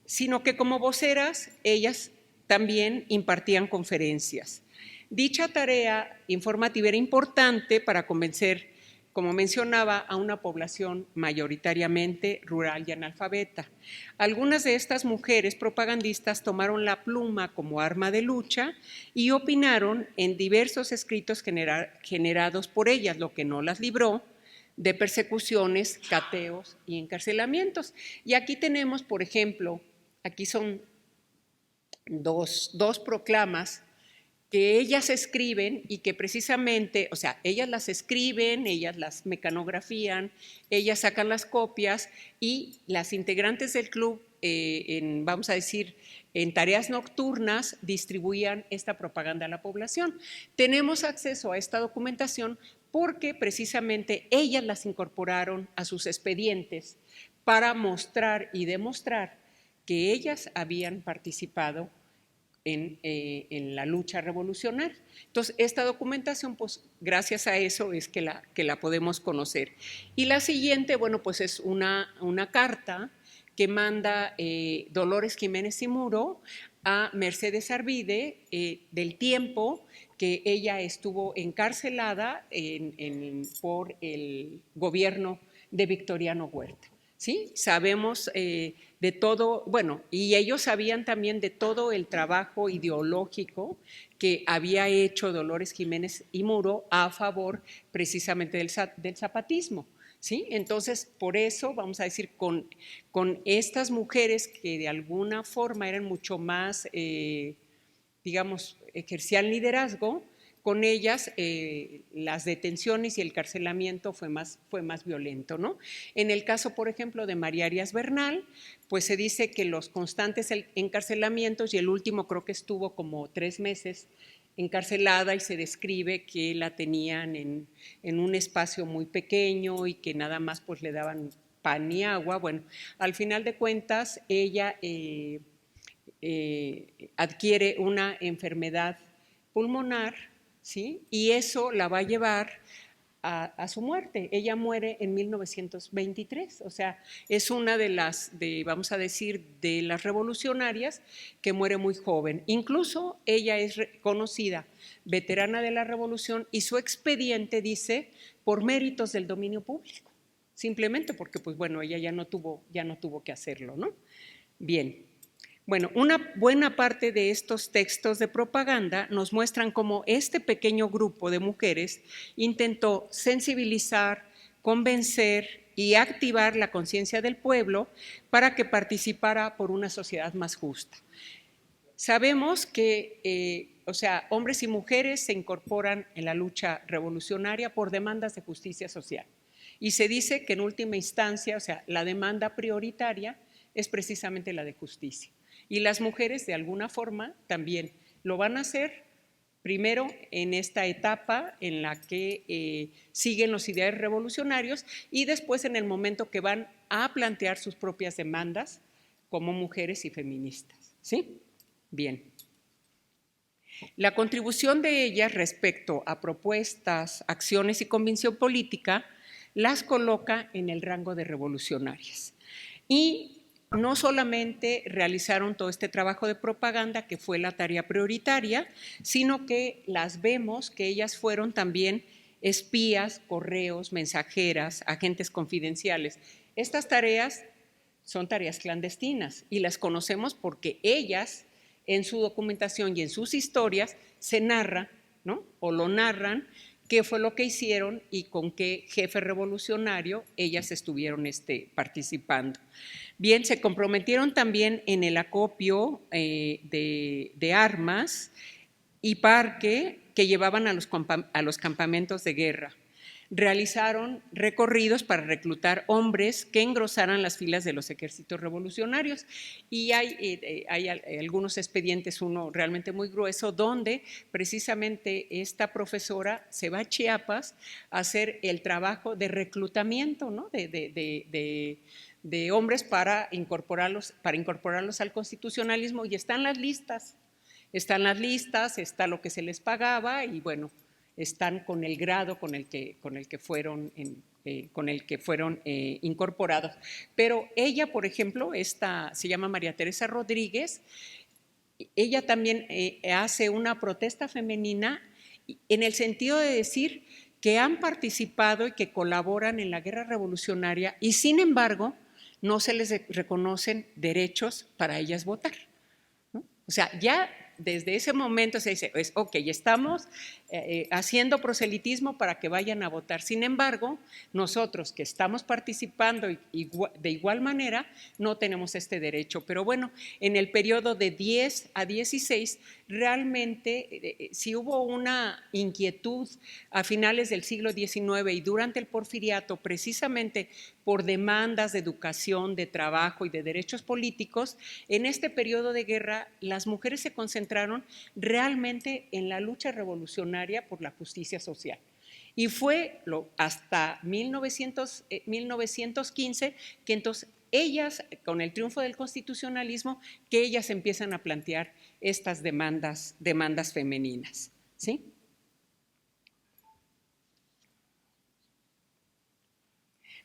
Sino que como voceras ellas también impartían conferencias. Dicha tarea informativa era importante para convencer, como mencionaba, a una población mayoritariamente rural y analfabeta. Algunas de estas mujeres propagandistas tomaron la pluma como arma de lucha y opinaron en diversos escritos generados por ellas, lo que no las libró de persecuciones, cateos y encarcelamientos. Y aquí tenemos, por ejemplo, aquí son dos proclamas que ellas escriben y que precisamente, o sea, ellas las escriben, ellas las mecanografían, ellas sacan las copias y las integrantes del club, vamos a decir, en tareas nocturnas, distribuían esta propaganda a la población. Tenemos acceso a esta documentación porque precisamente ellas las incorporaron a sus expedientes para mostrar y demostrar que ellas habían participado en la lucha revolucionaria. Entonces, esta documentación, pues gracias a eso es que la podemos conocer. Y la siguiente, bueno, pues es una carta que manda Dolores Jiménez y Muro a Mercedes Arvide del tiempo que ella estuvo encarcelada por el gobierno de Victoriano Huerta. ¿Sí? Sabemos de todo, bueno, y ellos sabían también de todo el trabajo ideológico que había hecho Dolores Jiménez y Muro a favor precisamente del zapatismo. ¿Sí? Entonces, por eso, vamos a decir, con estas mujeres que de alguna forma eran mucho más, digamos, ejercían liderazgo, con ellas las detenciones y el carcelamiento fue más violento, ¿no? En el caso, por ejemplo, de María Arias Bernal, pues se dice que los constantes encarcelamientos, y el último creo que estuvo como 3 meses encarcelada, y se describe que la tenían en un espacio muy pequeño y que nada más pues le daban pan y agua. Bueno, al final de cuentas ella adquiere una enfermedad pulmonar, ¿sí? Y eso la va a llevar a su muerte. Ella muere en 1923, o sea, es una de las, vamos a decir, de las revolucionarias que muere muy joven. Incluso ella es conocida veterana de la revolución y su expediente dice por méritos del dominio público, simplemente porque, pues bueno, ella ya no tuvo que hacerlo, ¿no? Bien. Bueno, una buena parte de estos textos de propaganda nos muestran cómo este pequeño grupo de mujeres intentó sensibilizar, convencer y activar la conciencia del pueblo para que participara por una sociedad más justa. Sabemos que, o sea, hombres y mujeres se incorporan en la lucha revolucionaria por demandas de justicia social. Y se dice que en última instancia, o sea, la demanda prioritaria es precisamente la de justicia. Y las mujeres, de alguna forma, también lo van a hacer primero en esta etapa en la que siguen los ideales revolucionarios y después en el momento que van a plantear sus propias demandas como mujeres y feministas. ¿Sí? Bien. La contribución de ellas respecto a propuestas, acciones y convicción política las coloca en el rango de revolucionarias. Y no solamente realizaron todo este trabajo de propaganda, que fue la tarea prioritaria, sino que las vemos que ellas fueron también espías, correos, mensajeras, agentes confidenciales. Estas tareas son tareas clandestinas y las conocemos porque ellas, en su documentación y en sus historias, se narra, ¿no? O lo narran, qué fue lo que hicieron y con qué jefe revolucionario ellas estuvieron participando. Bien, se comprometieron también en el acopio de armas y parque que llevaban a los campamentos de guerra. realizaron recorridos para reclutar hombres que engrosaran las filas de los ejércitos revolucionarios. Y hay algunos expedientes, uno realmente muy grueso, donde precisamente esta profesora se va a Chiapas a hacer el trabajo de reclutamiento, ¿no? de hombres para incorporarlos al constitucionalismo, y están las listas, está lo que se les pagaba y bueno, están con el grado con el que fueron incorporados. Pero ella, por ejemplo, se llama María Teresa Rodríguez, ella también hace una protesta femenina en el sentido de decir que han participado y que colaboran en la guerra revolucionaria y sin embargo no se les reconocen derechos para ellas votar, ¿no? O sea, ya desde ese momento se dice, ok, estamos haciendo proselitismo para que vayan a votar. Sin embargo, nosotros que estamos participando de igual manera, no tenemos este derecho. Pero bueno, en el periodo de 10 a 16, realmente sí hubo una inquietud a finales del siglo XIX y durante el Porfiriato, precisamente por demandas de educación, de trabajo y de derechos políticos. En este periodo de guerra, las mujeres se concentraron realmente en la lucha revolucionaria por la justicia social. Y fue hasta 1915 que entonces ellas, con el triunfo del constitucionalismo, que ellas empiezan a plantear estas demandas femeninas, ¿sí?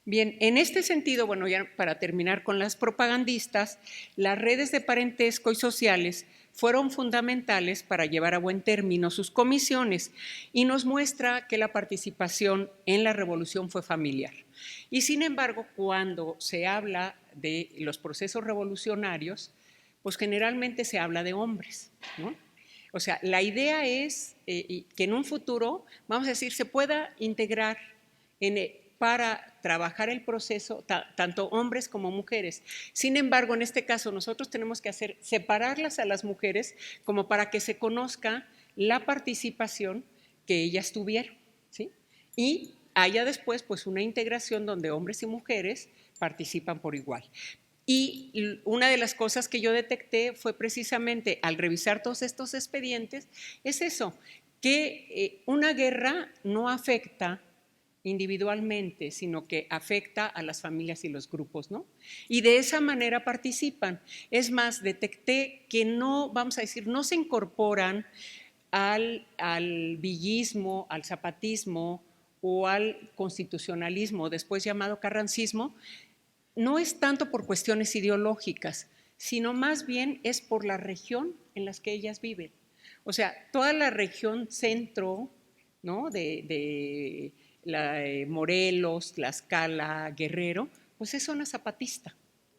Bien, en este sentido, bueno, ya para terminar con las propagandistas, las redes de parentesco y sociales fueron fundamentales para llevar a buen término sus comisiones y nos muestra que la participación en la revolución fue familiar. Y sin embargo, cuando se habla de los procesos revolucionarios, pues generalmente se habla de hombres, ¿no? O sea, la idea es que en un futuro, vamos a decir, se pueda integrar para trabajar el proceso, tanto hombres como mujeres. Sin embargo, en este caso, nosotros tenemos que separarlas a las mujeres como para que se conozca la participación que ellas tuvieron, ¿sí? Y haya después pues una integración donde hombres y mujeres participan por igual. Y una de las cosas que yo detecté fue precisamente al revisar todos estos expedientes, es eso, que una guerra no afecta individualmente, sino que afecta a las familias y los grupos, ¿no? Y de esa manera participan. Es más, detecté que no, vamos a decir, no se incorporan al villismo, al zapatismo o al constitucionalismo, después llamado carrancismo. No es tanto por cuestiones ideológicas, sino más bien es por la región en la que ellas viven. O sea, toda la región centro, ¿no? de Morelos, Tlaxcala, Guerrero, pues es zona zapatista,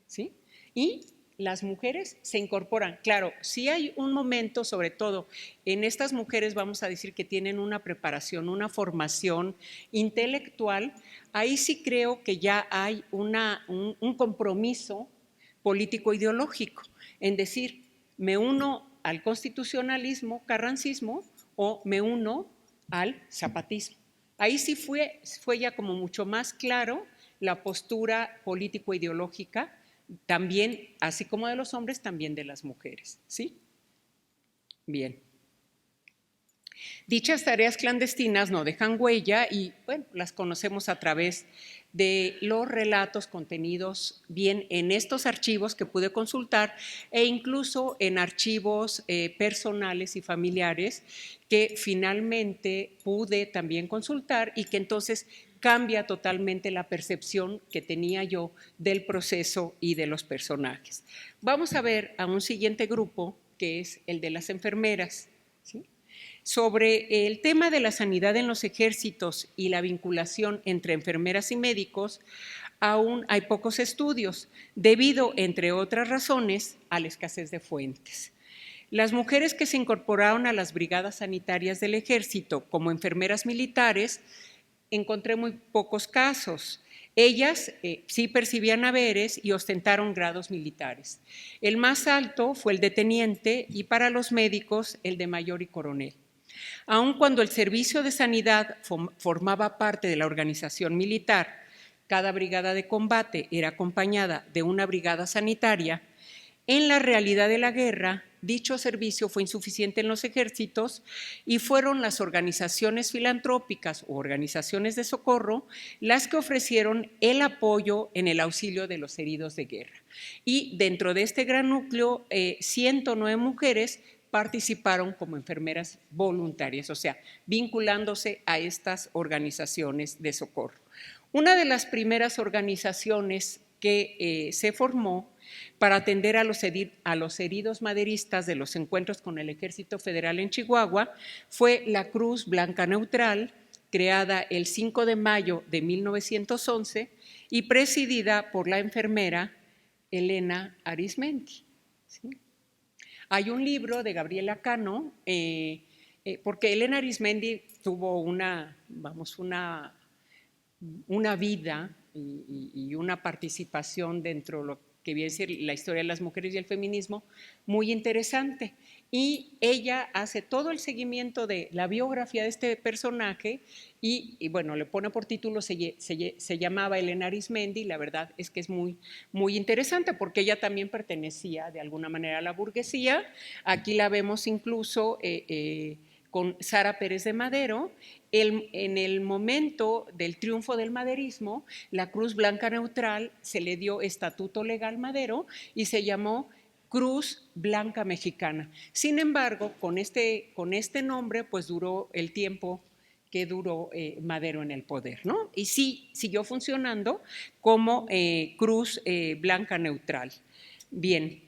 ¿sí? Y las mujeres se incorporan. Claro, sí hay un momento, sobre todo en estas mujeres, vamos a decir que tienen una preparación, una formación intelectual, ahí sí creo que ya hay un compromiso político-ideológico, en decir, me uno al constitucionalismo, carrancismo, o me uno al zapatismo. Ahí sí fue ya como mucho más claro la postura político-ideológica, también, así como de los hombres, también de las mujeres, ¿sí? Bien. Dichas tareas clandestinas no dejan huella y, bueno, las conocemos a través de los relatos contenidos bien en estos archivos que pude consultar e incluso en archivos personales y familiares que finalmente pude también consultar y que entonces cambia totalmente la percepción que tenía yo del proceso y de los personajes. Vamos a ver a un siguiente grupo que es el de las enfermeras, ¿sí? Sobre el tema de la sanidad en los ejércitos y la vinculación entre enfermeras y médicos, aún hay pocos estudios, debido, entre otras razones, a la escasez de fuentes. Las mujeres que se incorporaron a las brigadas sanitarias del ejército como enfermeras militares, encontré muy pocos casos. Ellas sí percibían haberes y ostentaron grados militares. El más alto fue el de teniente y para los médicos el de mayor y coronel. Aun cuando el servicio de sanidad formaba parte de la organización militar, cada brigada de combate era acompañada de una brigada sanitaria. En la realidad de la guerra, dicho servicio fue insuficiente en los ejércitos y fueron las organizaciones filantrópicas o organizaciones de socorro las que ofrecieron el apoyo en el auxilio de los heridos de guerra. Y dentro de este gran núcleo, 109 mujeres participaron como enfermeras voluntarias, o sea, vinculándose a estas organizaciones de socorro. Una de las primeras organizaciones que se formó para atender a los heridos maderistas de los encuentros con el Ejército Federal en Chihuahua fue la Cruz Blanca Neutral, creada el 5 de mayo de 1911 y presidida por la enfermera Elena Arizmendi. ¿Sí? Hay un libro de Gabriela Cano, porque Elena Arizmendi tuvo una vida y una participación dentro de lo que viene a ser la historia de las mujeres y el feminismo muy interesante. Y ella hace todo el seguimiento de la biografía de este personaje y bueno, le pone por título, se llamaba Elena Arizmendi, la verdad es que es muy, muy interesante porque ella también pertenecía de alguna manera a la burguesía. Aquí la vemos incluso con Sara Pérez de Madero. En el momento del triunfo del maderismo, la Cruz Blanca Neutral se le dio estatuto legal Madero y se llamó Cruz Blanca Mexicana. Sin embargo, con este nombre, pues duró el tiempo que duró Madero en el poder, ¿no? Y sí, siguió funcionando como Cruz Blanca Neutral. Bien,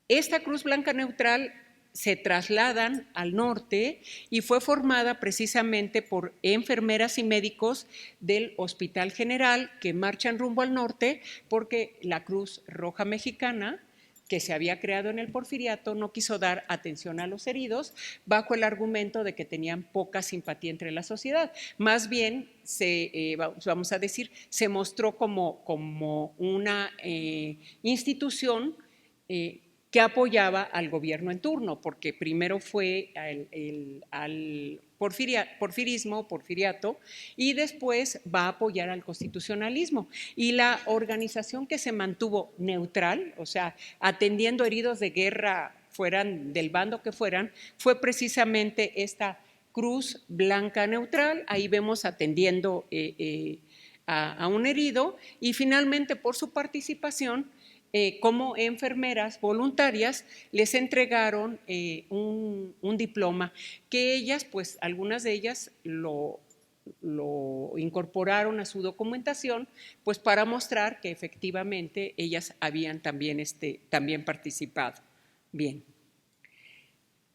esta Cruz Blanca Neutral se trasladan al norte y fue formada precisamente por enfermeras y médicos del Hospital General que marchan rumbo al norte porque la Cruz Roja Mexicana, que se había creado en el Porfiriato, no quiso dar atención a los heridos bajo el argumento de que tenían poca simpatía entre la sociedad. Más bien, vamos a decir, se mostró como una institución que apoyaba al gobierno en turno, porque primero fue al porfiriato, y después va a apoyar al constitucionalismo. Y la organización que se mantuvo neutral, o sea, atendiendo heridos de guerra, fueran del bando que fueran, fue precisamente esta Cruz Blanca Neutral. Ahí vemos atendiendo a un herido y finalmente por su participación como enfermeras voluntarias les entregaron un diploma que ellas, pues algunas de ellas lo incorporaron a su documentación, pues para mostrar que efectivamente ellas habían también participado.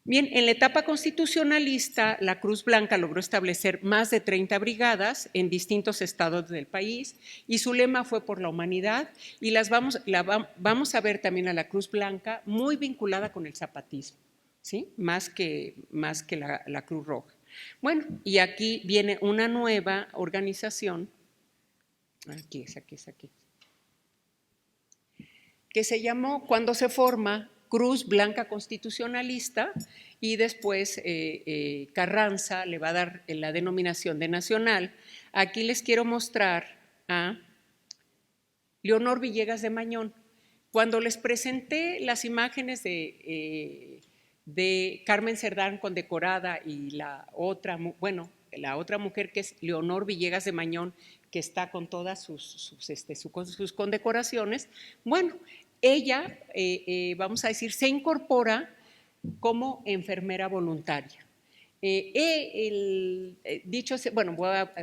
Bien, en la etapa constitucionalista, la Cruz Blanca logró establecer más de 30 brigadas en distintos estados del país y su lema fue por la humanidad y vamos a ver también a la Cruz Blanca muy vinculada con el zapatismo, ¿sí? más que la Cruz Roja. Bueno, y aquí viene una nueva organización, aquí, que se llamó, cuando se forma, Cruz Blanca Constitucionalista, y después Carranza le va a dar la denominación de nacional. Aquí les quiero mostrar a Leonor Villegas de Mañón. Cuando les presenté las imágenes de Carmen Cerdán condecorada y la otra mujer que es Leonor Villegas de Mañón, que está con todas sus condecoraciones, bueno, ella, vamos a decir, se incorpora como enfermera voluntaria.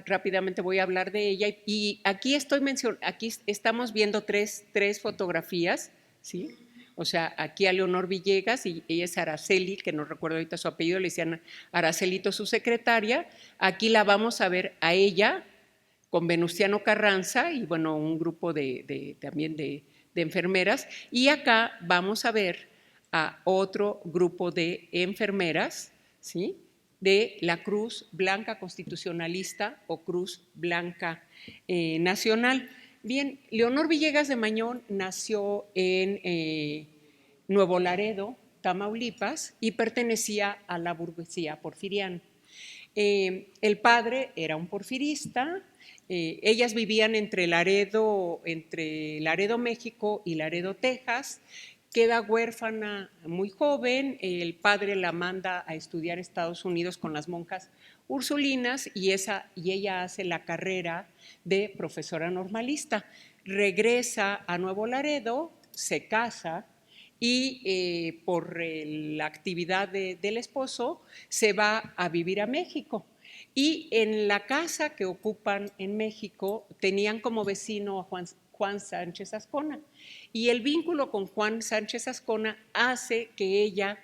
Rápidamente voy a hablar de ella y aquí estamos viendo tres fotografías, ¿sí? O sea, aquí a Leonor Villegas y ella es Araceli, que no recuerdo ahorita su apellido, le decían Aracelito, su secretaria. Aquí la vamos a ver a ella con Venustiano Carranza y bueno, un grupo también de enfermeras, y acá vamos a ver a otro grupo de enfermeras, ¿sí? De la Cruz Blanca Constitucionalista o Cruz Blanca Nacional. Bien, Leonor Villegas de Mañón nació en Nuevo Laredo, Tamaulipas, y pertenecía a la burguesía porfiriana. El padre era un porfirista. Ellas vivían entre Laredo, México y Laredo, Texas. Queda huérfana muy joven, el padre la manda a estudiar a Estados Unidos con las monjas ursulinas y ella hace la carrera de profesora normalista. Regresa a Nuevo Laredo, se casa y por la actividad del esposo se va a vivir a México. Y en la casa que ocupan en México tenían como vecino a Juan Sánchez Azcona. Y el vínculo con Juan Sánchez Azcona hace que ella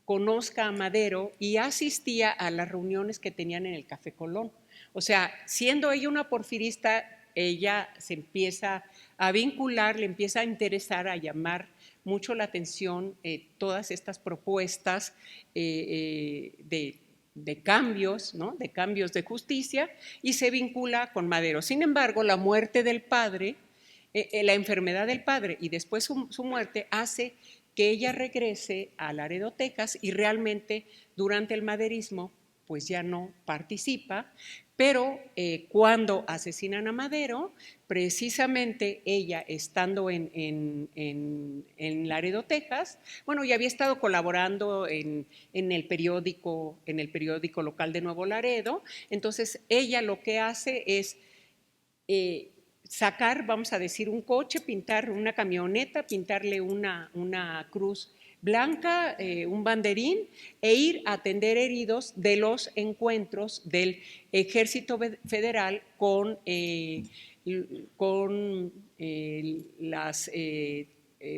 conozca a Madero y asistía a las reuniones que tenían en el Café Colón. O sea, siendo ella una porfirista, ella se empieza a vincular, le empieza a interesar, a llamar mucho la atención todas estas propuestas de cambios, ¿no? De cambios de justicia, y se vincula con Madero. Sin embargo, la muerte del padre, la enfermedad del padre y después su muerte hace que ella regrese a Laredo, Texas, y realmente durante el maderismo pues ya no participa, pero cuando asesinan a Madero, precisamente ella estando en Laredo, Texas, bueno, ya había estado colaborando en el periódico local de Nuevo Laredo. Entonces ella lo que hace es sacar, vamos a decir, un coche, pintar una camioneta, pintarle una cruz blanca, un banderín, e ir a atender heridos de los encuentros del Ejército Federal con las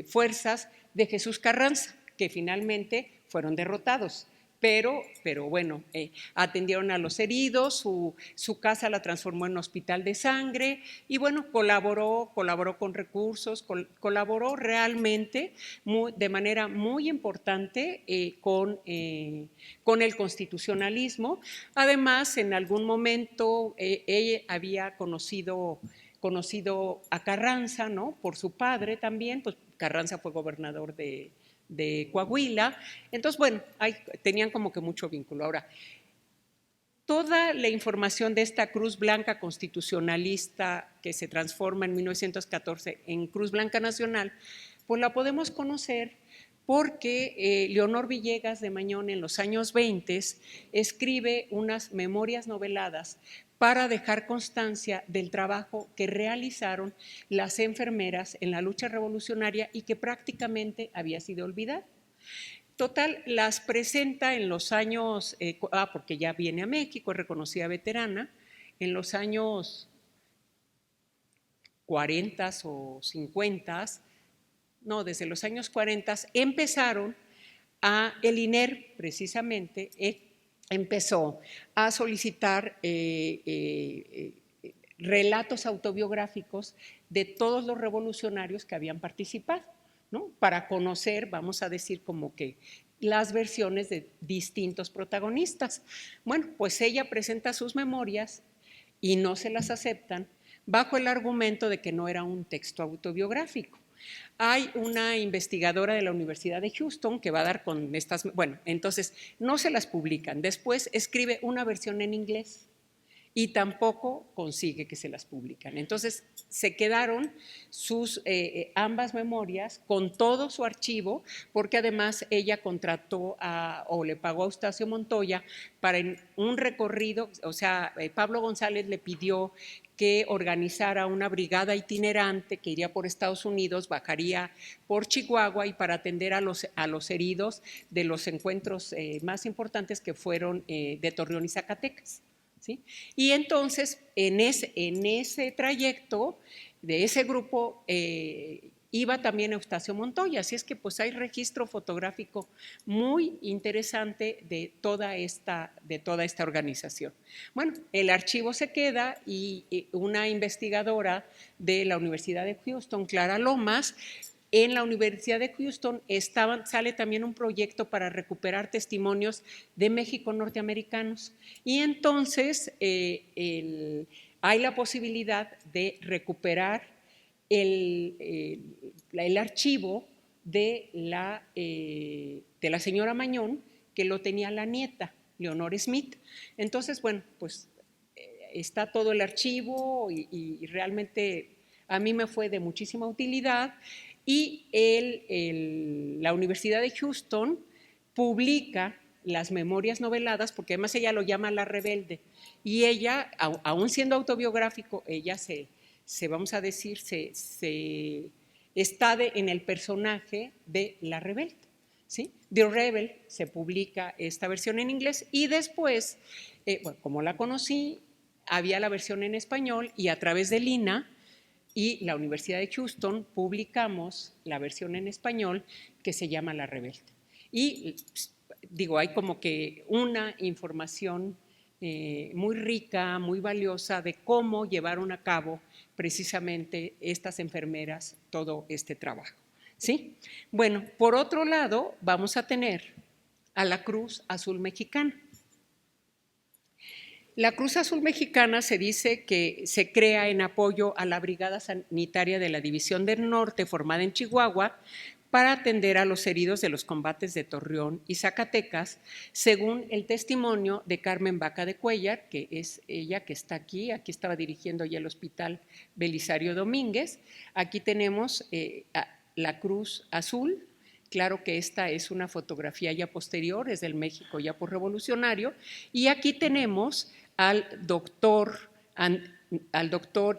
fuerzas de Jesús Carranza, que finalmente fueron derrotados. Pero bueno, atendieron a los heridos, su casa la transformó en hospital de sangre y bueno, colaboró con recursos, colaboró realmente de manera muy importante con el constitucionalismo. Además, en algún momento ella había conocido a Carranza, ¿no? Por su padre también, pues Carranza fue gobernador de Coahuila. Entonces, bueno, tenían como que mucho vínculo. Ahora, toda la información de esta Cruz Blanca constitucionalista que se transforma en 1914 en Cruz Blanca Nacional, pues la podemos conocer porque Leonor Villegas de Mañón en los años 20 escribe unas memorias noveladas para dejar constancia del trabajo que realizaron las enfermeras en la lucha revolucionaria y que prácticamente había sido olvidado. Total, las presenta en los años, porque ya viene a México, es reconocida veterana, en los años 40 o 50, no, desde los años 40 empezaron el INER precisamente empezó a solicitar relatos autobiográficos de todos los revolucionarios que habían participado, ¿no? Para conocer, vamos a decir, como que las versiones de distintos protagonistas. Bueno, pues ella presenta sus memorias y no se las aceptan bajo el argumento de que no era un texto autobiográfico. Hay una investigadora de la Universidad de Houston que va a dar con estas, bueno, entonces no se las publican. Después escribe una versión en inglés y tampoco consigue que se las publican. Entonces se quedaron sus ambas memorias con todo su archivo, porque además ella contrató o le pagó a Eustacio Montoya para un recorrido, o sea, Pablo González le pidió que organizara una brigada itinerante que iría por Estados Unidos, bajaría por Chihuahua y para atender a los heridos de los encuentros más importantes que fueron de Torreón y Zacatecas. ¿Sí? Y entonces, en ese trayecto de ese grupo iba también Eustacio Montoya, así es que pues hay registro fotográfico muy interesante de toda esta organización. Bueno, el archivo se queda y una investigadora de la Universidad de Houston, Clara Lomas, en la Universidad de Houston sale también un proyecto para recuperar testimonios de México norteamericanos. Y entonces hay la posibilidad de recuperar el archivo de la señora Mañón, que lo tenía la nieta, Leonor Smith. Entonces, bueno, pues está todo el archivo y realmente a mí me fue de muchísima utilidad. Y la Universidad de Houston publica las memorias noveladas, porque además ella lo llama La Rebelde, y ella, aún siendo autobiográfico, ella vamos a decir, está en el personaje de La Rebelde. ¿Sí? The Rebel se publica esta versión en inglés y después, bueno, como la conocí, había la versión en español y a través de Lina y la Universidad de Houston publicamos la versión en español que se llama La Rebelde. Y digo, hay como que una información muy rica, muy valiosa de cómo llevaron a cabo precisamente estas enfermeras todo este trabajo. ¿Sí? Bueno, por otro lado, vamos a tener a la Cruz Azul Mexicana. La Cruz Azul Mexicana se dice que se crea en apoyo a la Brigada Sanitaria de la División del Norte, formada en Chihuahua, para atender a los heridos de los combates de Torreón y Zacatecas, según el testimonio de Carmen Vaca de Cuéllar, que es ella que está aquí estaba dirigiendo ya el Hospital Belisario Domínguez. Aquí tenemos la Cruz Azul. Claro que esta es una fotografía ya posterior, es del México ya posrevolucionario, y aquí tenemos al doctor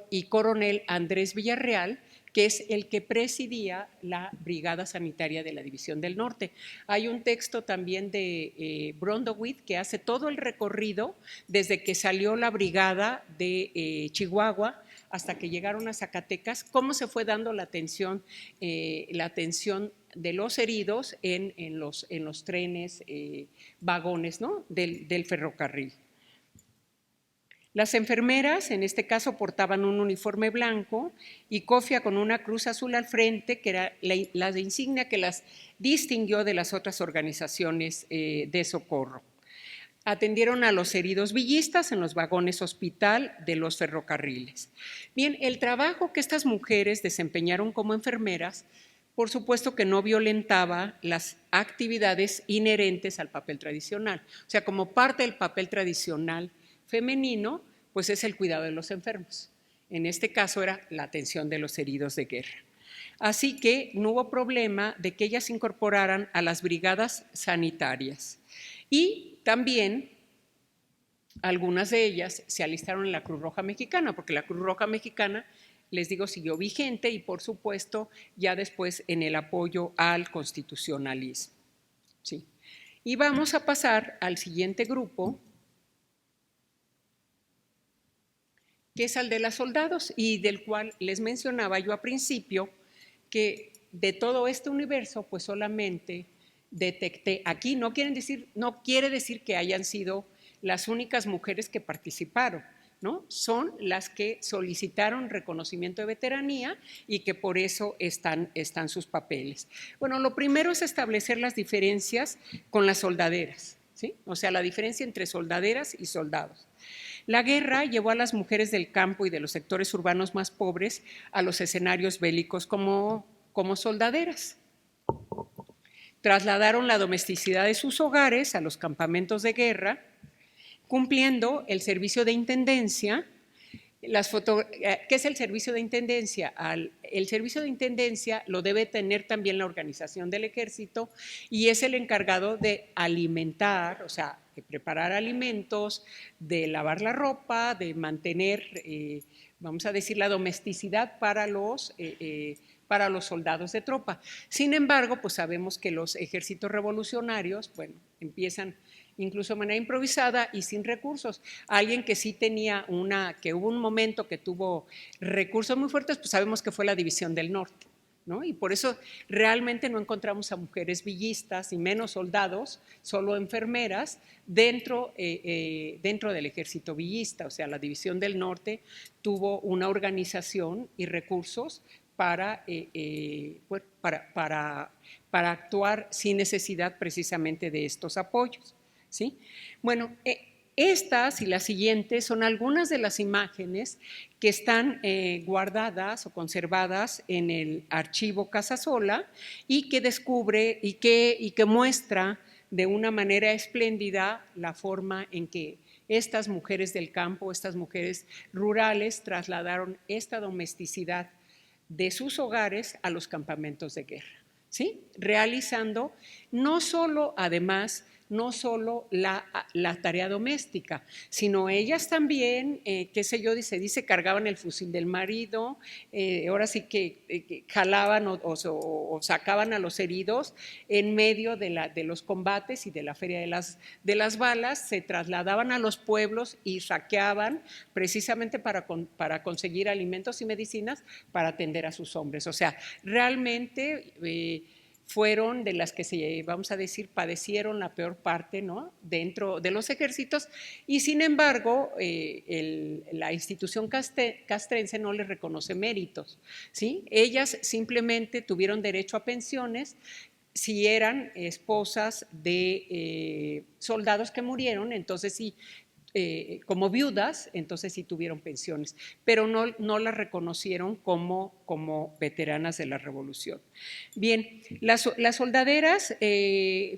y coronel Andrés Villarreal, que es el que presidía la Brigada Sanitaria de la División del Norte. Hay un texto también de Brondowitz que hace todo el recorrido desde que salió la brigada de Chihuahua hasta que llegaron a Zacatecas, cómo se fue dando la atención de los heridos en los trenes, vagones, ¿no? del ferrocarril. Las enfermeras, en este caso, portaban un uniforme blanco y cofia con una cruz azul al frente, que era la insignia que las distinguió de las otras organizaciones de socorro. Atendieron a los heridos villistas en los vagones hospital de los ferrocarriles. Bien, el trabajo que estas mujeres desempeñaron como enfermeras, por supuesto que no violentaba las actividades inherentes al papel tradicional. O sea, como parte del papel tradicional femenino, pues es el cuidado de los enfermos. En este caso era la atención de los heridos de guerra. Así que no hubo problema de que ellas se incorporaran a las brigadas sanitarias. Y también algunas de ellas se alistaron en la Cruz Roja Mexicana, porque la Cruz Roja Mexicana, les digo, siguió vigente y por supuesto ya después en el apoyo al constitucionalismo. Sí. Y vamos a pasar al siguiente grupo, que es al de los soldados y del cual les mencionaba yo al principio que de todo este universo pues solamente detecté, aquí no quiere decir que hayan sido las únicas mujeres que participaron, ¿no? Son las que solicitaron reconocimiento de veteranía y que por eso están sus papeles. Bueno, lo primero es establecer las diferencias con las soldaderas, ¿sí? O sea, la diferencia entre soldaderas y soldados. La guerra llevó a las mujeres del campo y de los sectores urbanos más pobres a los escenarios bélicos como soldaderas. Trasladaron la domesticidad de sus hogares a los campamentos de guerra, cumpliendo el servicio de intendencia. ¿Qué es el servicio de intendencia? El servicio de intendencia lo debe tener también la organización del ejército y es el encargado de alimentar, o sea, de preparar alimentos, de lavar la ropa, de mantener, vamos a decir, la domesticidad para los soldados de tropa. Sin embargo, pues sabemos que los ejércitos revolucionarios, bueno, empiezan incluso de manera improvisada y sin recursos. Alguien que sí tenía que hubo un momento que tuvo recursos muy fuertes, pues sabemos que fue la División del Norte, ¿no? Y por eso realmente no encontramos a mujeres villistas y menos soldados, solo enfermeras dentro del ejército villista. O sea, la División del Norte tuvo una organización y recursos para actuar sin necesidad precisamente de estos apoyos. ¿Sí? Bueno, Estas y las siguientes son algunas de las imágenes que están guardadas o conservadas en el archivo Casasola y que descubre y que muestra de una manera espléndida la forma en que estas mujeres del campo, estas mujeres rurales, trasladaron esta domesticidad de sus hogares a los campamentos de guerra, ¿sí? Realizando no solo, además, no solo la tarea doméstica, sino ellas también, qué sé yo, dice, cargaban el fusil del marido, ahora sí que jalaban o sacaban a los heridos en medio de los combates y de la feria de las balas, se trasladaban a los pueblos y saqueaban precisamente para conseguir alimentos y medicinas para atender a sus hombres. O sea, realmente fueron de las que vamos a decir, padecieron la peor parte, ¿no?, dentro de los ejércitos, y sin embargo la institución castrense no les reconoce méritos, ¿sí? Ellas simplemente tuvieron derecho a pensiones si eran esposas de soldados que murieron, entonces sí, como viudas, entonces sí tuvieron pensiones, pero no las reconocieron como veteranas de la revolución. Bien, las soldaderas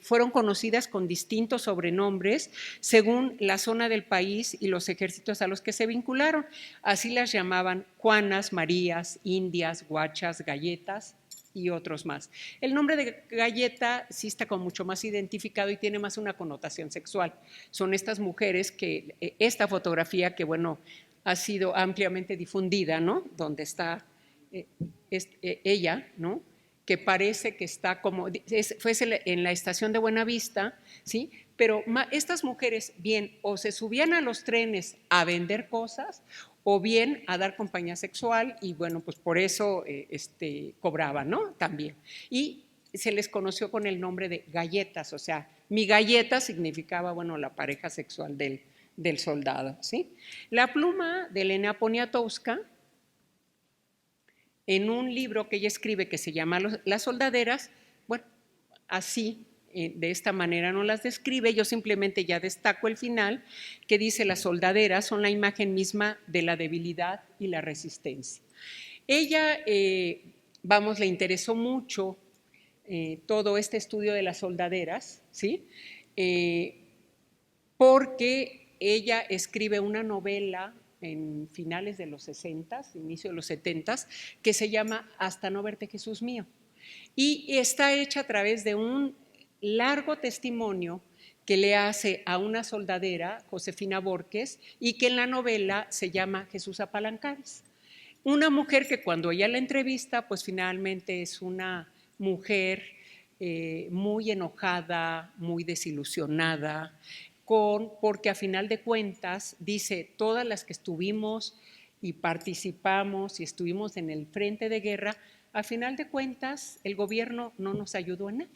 fueron conocidas con distintos sobrenombres según la zona del país y los ejércitos a los que se vincularon. Así las llamaban Juanas, Marías, Indias, Guachas, Galletas y otros más. El nombre de galleta sí está como mucho más identificado y tiene más una connotación sexual. Son estas mujeres que, esta fotografía que, bueno, ha sido ampliamente difundida, ¿no?, donde está ella, ¿no?, que parece que está como, fue en la estación de Buenavista, ¿sí? Pero estas mujeres bien o se subían a los trenes a vender cosas o bien a dar compañía sexual y bueno, pues por eso cobraban, ¿no?, también. Y se les conoció con el nombre de galletas, o sea, mi galleta significaba, bueno, la pareja sexual del soldado, ¿sí? La pluma de Elena Poniatowska, en un libro que ella escribe que se llama Las soldaderas, bueno, así, de esta manera no las describe, yo simplemente ya destaco el final, que dice: las soldaderas son la imagen misma de la debilidad y la resistencia. Ella, le interesó mucho todo este estudio de las soldaderas, ¿sí? Porque ella escribe una novela en finales de los 60, inicio de los 70, que se llama Hasta no verte, Jesús mío. Y está hecha a través de un largo testimonio que le hace a una soldadera, Josefina Borges, y que en la novela se llama Jesús Apalancares. Una mujer que cuando ella la entrevista, pues finalmente es una mujer muy enojada, muy desilusionada, porque a final de cuentas dice, todas las que estuvimos y participamos y estuvimos en el frente de guerra, a final de cuentas el gobierno no nos ayudó en nada,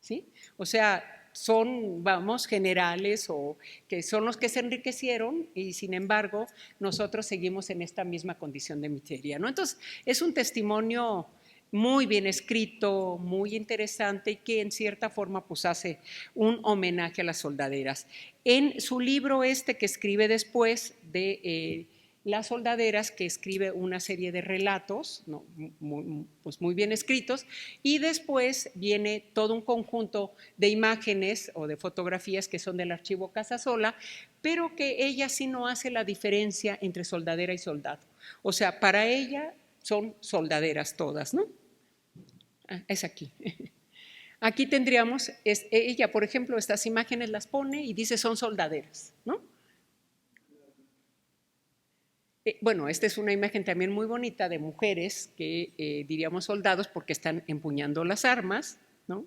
¿sí? O sea, son, generales o que son los que se enriquecieron y sin embargo nosotros seguimos en esta misma condición de miseria, ¿no? Entonces, es un testimonio muy bien escrito, muy interesante y que en cierta forma pues hace un homenaje a las soldaderas. En su libro que escribe después de Las soldaderas, que escribe una serie de relatos, ¿no?, muy bien escritos, y después viene todo un conjunto de imágenes o de fotografías que son del archivo Casasola, pero que ella sí no hace la diferencia entre soldadera y soldado. O sea, para ella son soldaderas todas, ¿no? Es aquí. Aquí tendríamos, ella, por ejemplo, estas imágenes las pone y dice son soldaderas, ¿no? Bueno, esta es una imagen también muy bonita de mujeres que diríamos soldados porque están empuñando las armas, ¿no?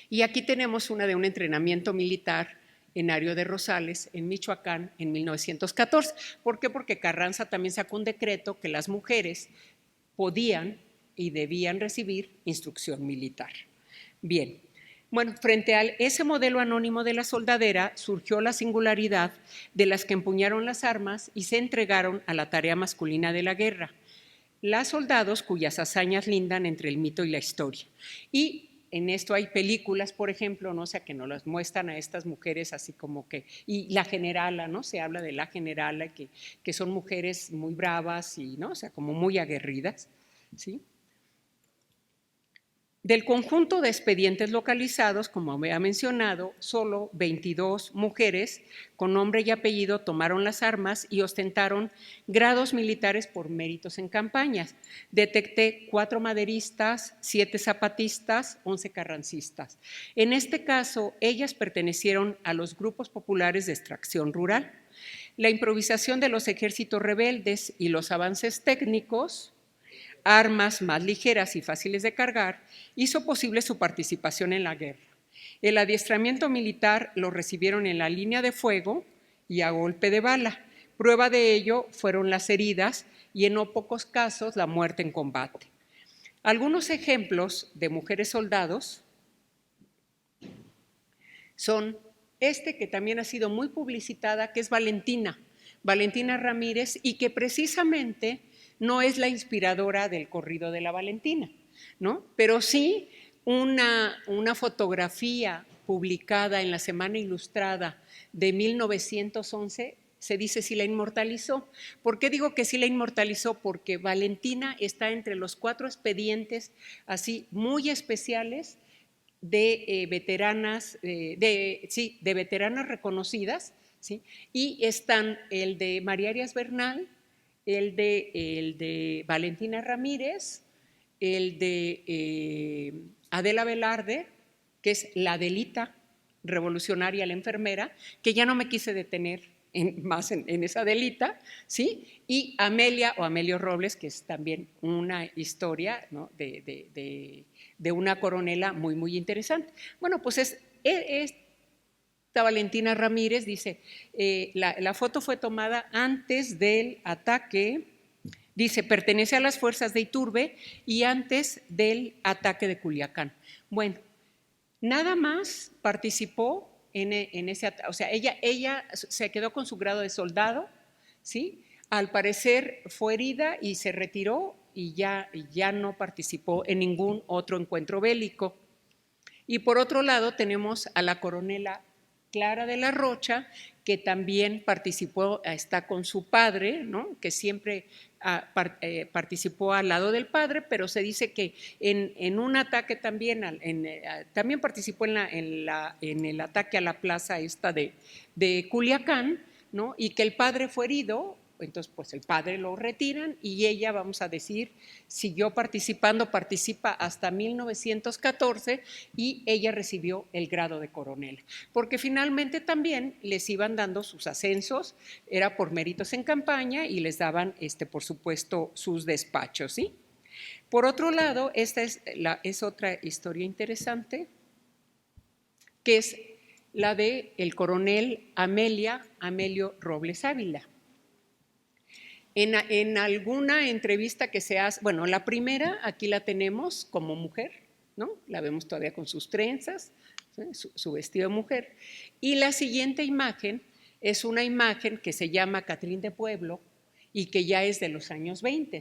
Y aquí tenemos una de un entrenamiento militar en Ario de Rosales, en Michoacán, en 1914. ¿Por qué? Porque Carranza también sacó un decreto que las mujeres podían y debían recibir instrucción militar. Bien, bueno, frente a ese modelo anónimo de la soldadera surgió la singularidad de las que empuñaron las armas y se entregaron a la tarea masculina de la guerra, las soldados cuyas hazañas lindan entre el mito y la historia. Y en esto hay películas, por ejemplo, ¿no? O sea, que nos las muestran a estas mujeres así como que, y la generala, ¿no? Se habla de la generala, que son mujeres muy bravas y, ¿no? O sea, como muy aguerridas, ¿sí? Del conjunto de expedientes localizados, como había mencionado, solo 22 mujeres con nombre y apellido tomaron las armas y ostentaron grados militares por méritos en campañas. Detecté 4 maderistas, 7 zapatistas, 11 carrancistas. En este caso, ellas pertenecieron a los grupos populares de extracción rural. La improvisación de los ejércitos rebeldes y los avances técnicos, armas más ligeras y fáciles de cargar, hizo posible su participación en la guerra. El adiestramiento militar lo recibieron en la línea de fuego y a golpe de bala. Prueba de ello fueron las heridas y en no pocos casos la muerte en combate. Algunos ejemplos de mujeres soldados son este, que también ha sido muy publicitada, que es Valentina Ramírez, y que precisamente no es la inspiradora del corrido de la Valentina, ¿no? Pero sí una fotografía publicada en la Semana Ilustrada de 1911 se dice si la inmortalizó. ¿Por qué digo que sí la inmortalizó? Porque Valentina está entre los 4 expedientes así muy especiales de veteranas, de veteranas reconocidas, ¿sí? Y están el de María Arias Bernal, el de Valentina Ramírez, el de Adela Velarde, que es la Adelita revolucionaria, la enfermera, que ya no me quise detener más en esa Adelita, ¿sí? Y Amelia o Amelio Robles, que es también una historia, ¿no? de una coronela muy, muy interesante. Bueno, pues esta Valentina Ramírez dice, la foto fue tomada antes del ataque, dice, pertenece a las fuerzas de Iturbe y antes del ataque de Culiacán. Bueno, nada más participó en ese ataque, o sea, ella se quedó con su grado de soldado, ¿sí? Al parecer fue herida y se retiró y ya no participó en ningún otro encuentro bélico. Y por otro lado tenemos a la coronela Clara de la Rocha, que también participó, está con su padre, ¿no? Que siempre participó al lado del padre, pero se dice que en un ataque también, también participó en el ataque a la plaza esta de Culiacán, ¿no? Y que el padre fue herido. Entonces, pues el padre lo retiran y ella, vamos a decir, siguió participando, participa hasta 1914 y ella recibió el grado de coronel. Porque finalmente también les iban dando sus ascensos, era por méritos en campaña y les daban, por supuesto, sus despachos, ¿sí? Por otro lado, esta es otra historia interesante, que es la de el coronel Amelio Robles Ávila. En alguna entrevista que se hace, bueno, la primera aquí la tenemos como mujer, ¿no? La vemos todavía con sus trenzas, ¿sí? Su vestido de mujer. Y la siguiente imagen es una imagen que se llama Catrín de Pueblo y que ya es de los años 20.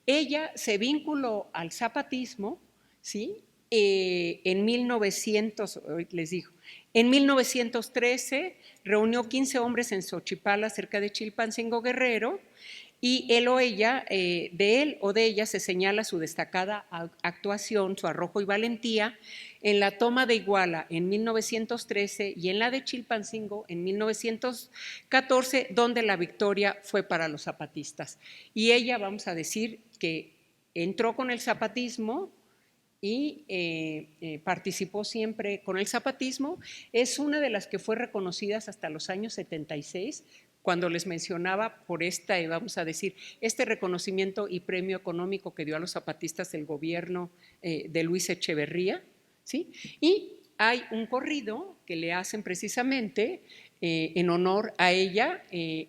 Ella se vinculó al zapatismo, ¿sí? En 1900, les digo, en 1913 reunió 15 hombres en Xochipala, cerca de Chilpancingo, Guerrero, y él o ella, de él o de ella se señala su destacada actuación, su arrojo y valentía en la toma de Iguala en 1913 y en la de Chilpancingo en 1914, donde la victoria fue para los zapatistas. Y ella, vamos a decir, que entró con el zapatismo y participó siempre con el zapatismo. Es una de las que fue reconocidas hasta los años 76, cuando les mencionaba por vamos a decir, este reconocimiento y premio económico que dio a los zapatistas el gobierno de Luis Echeverría, ¿sí? Y hay un corrido que le hacen precisamente en honor a ella,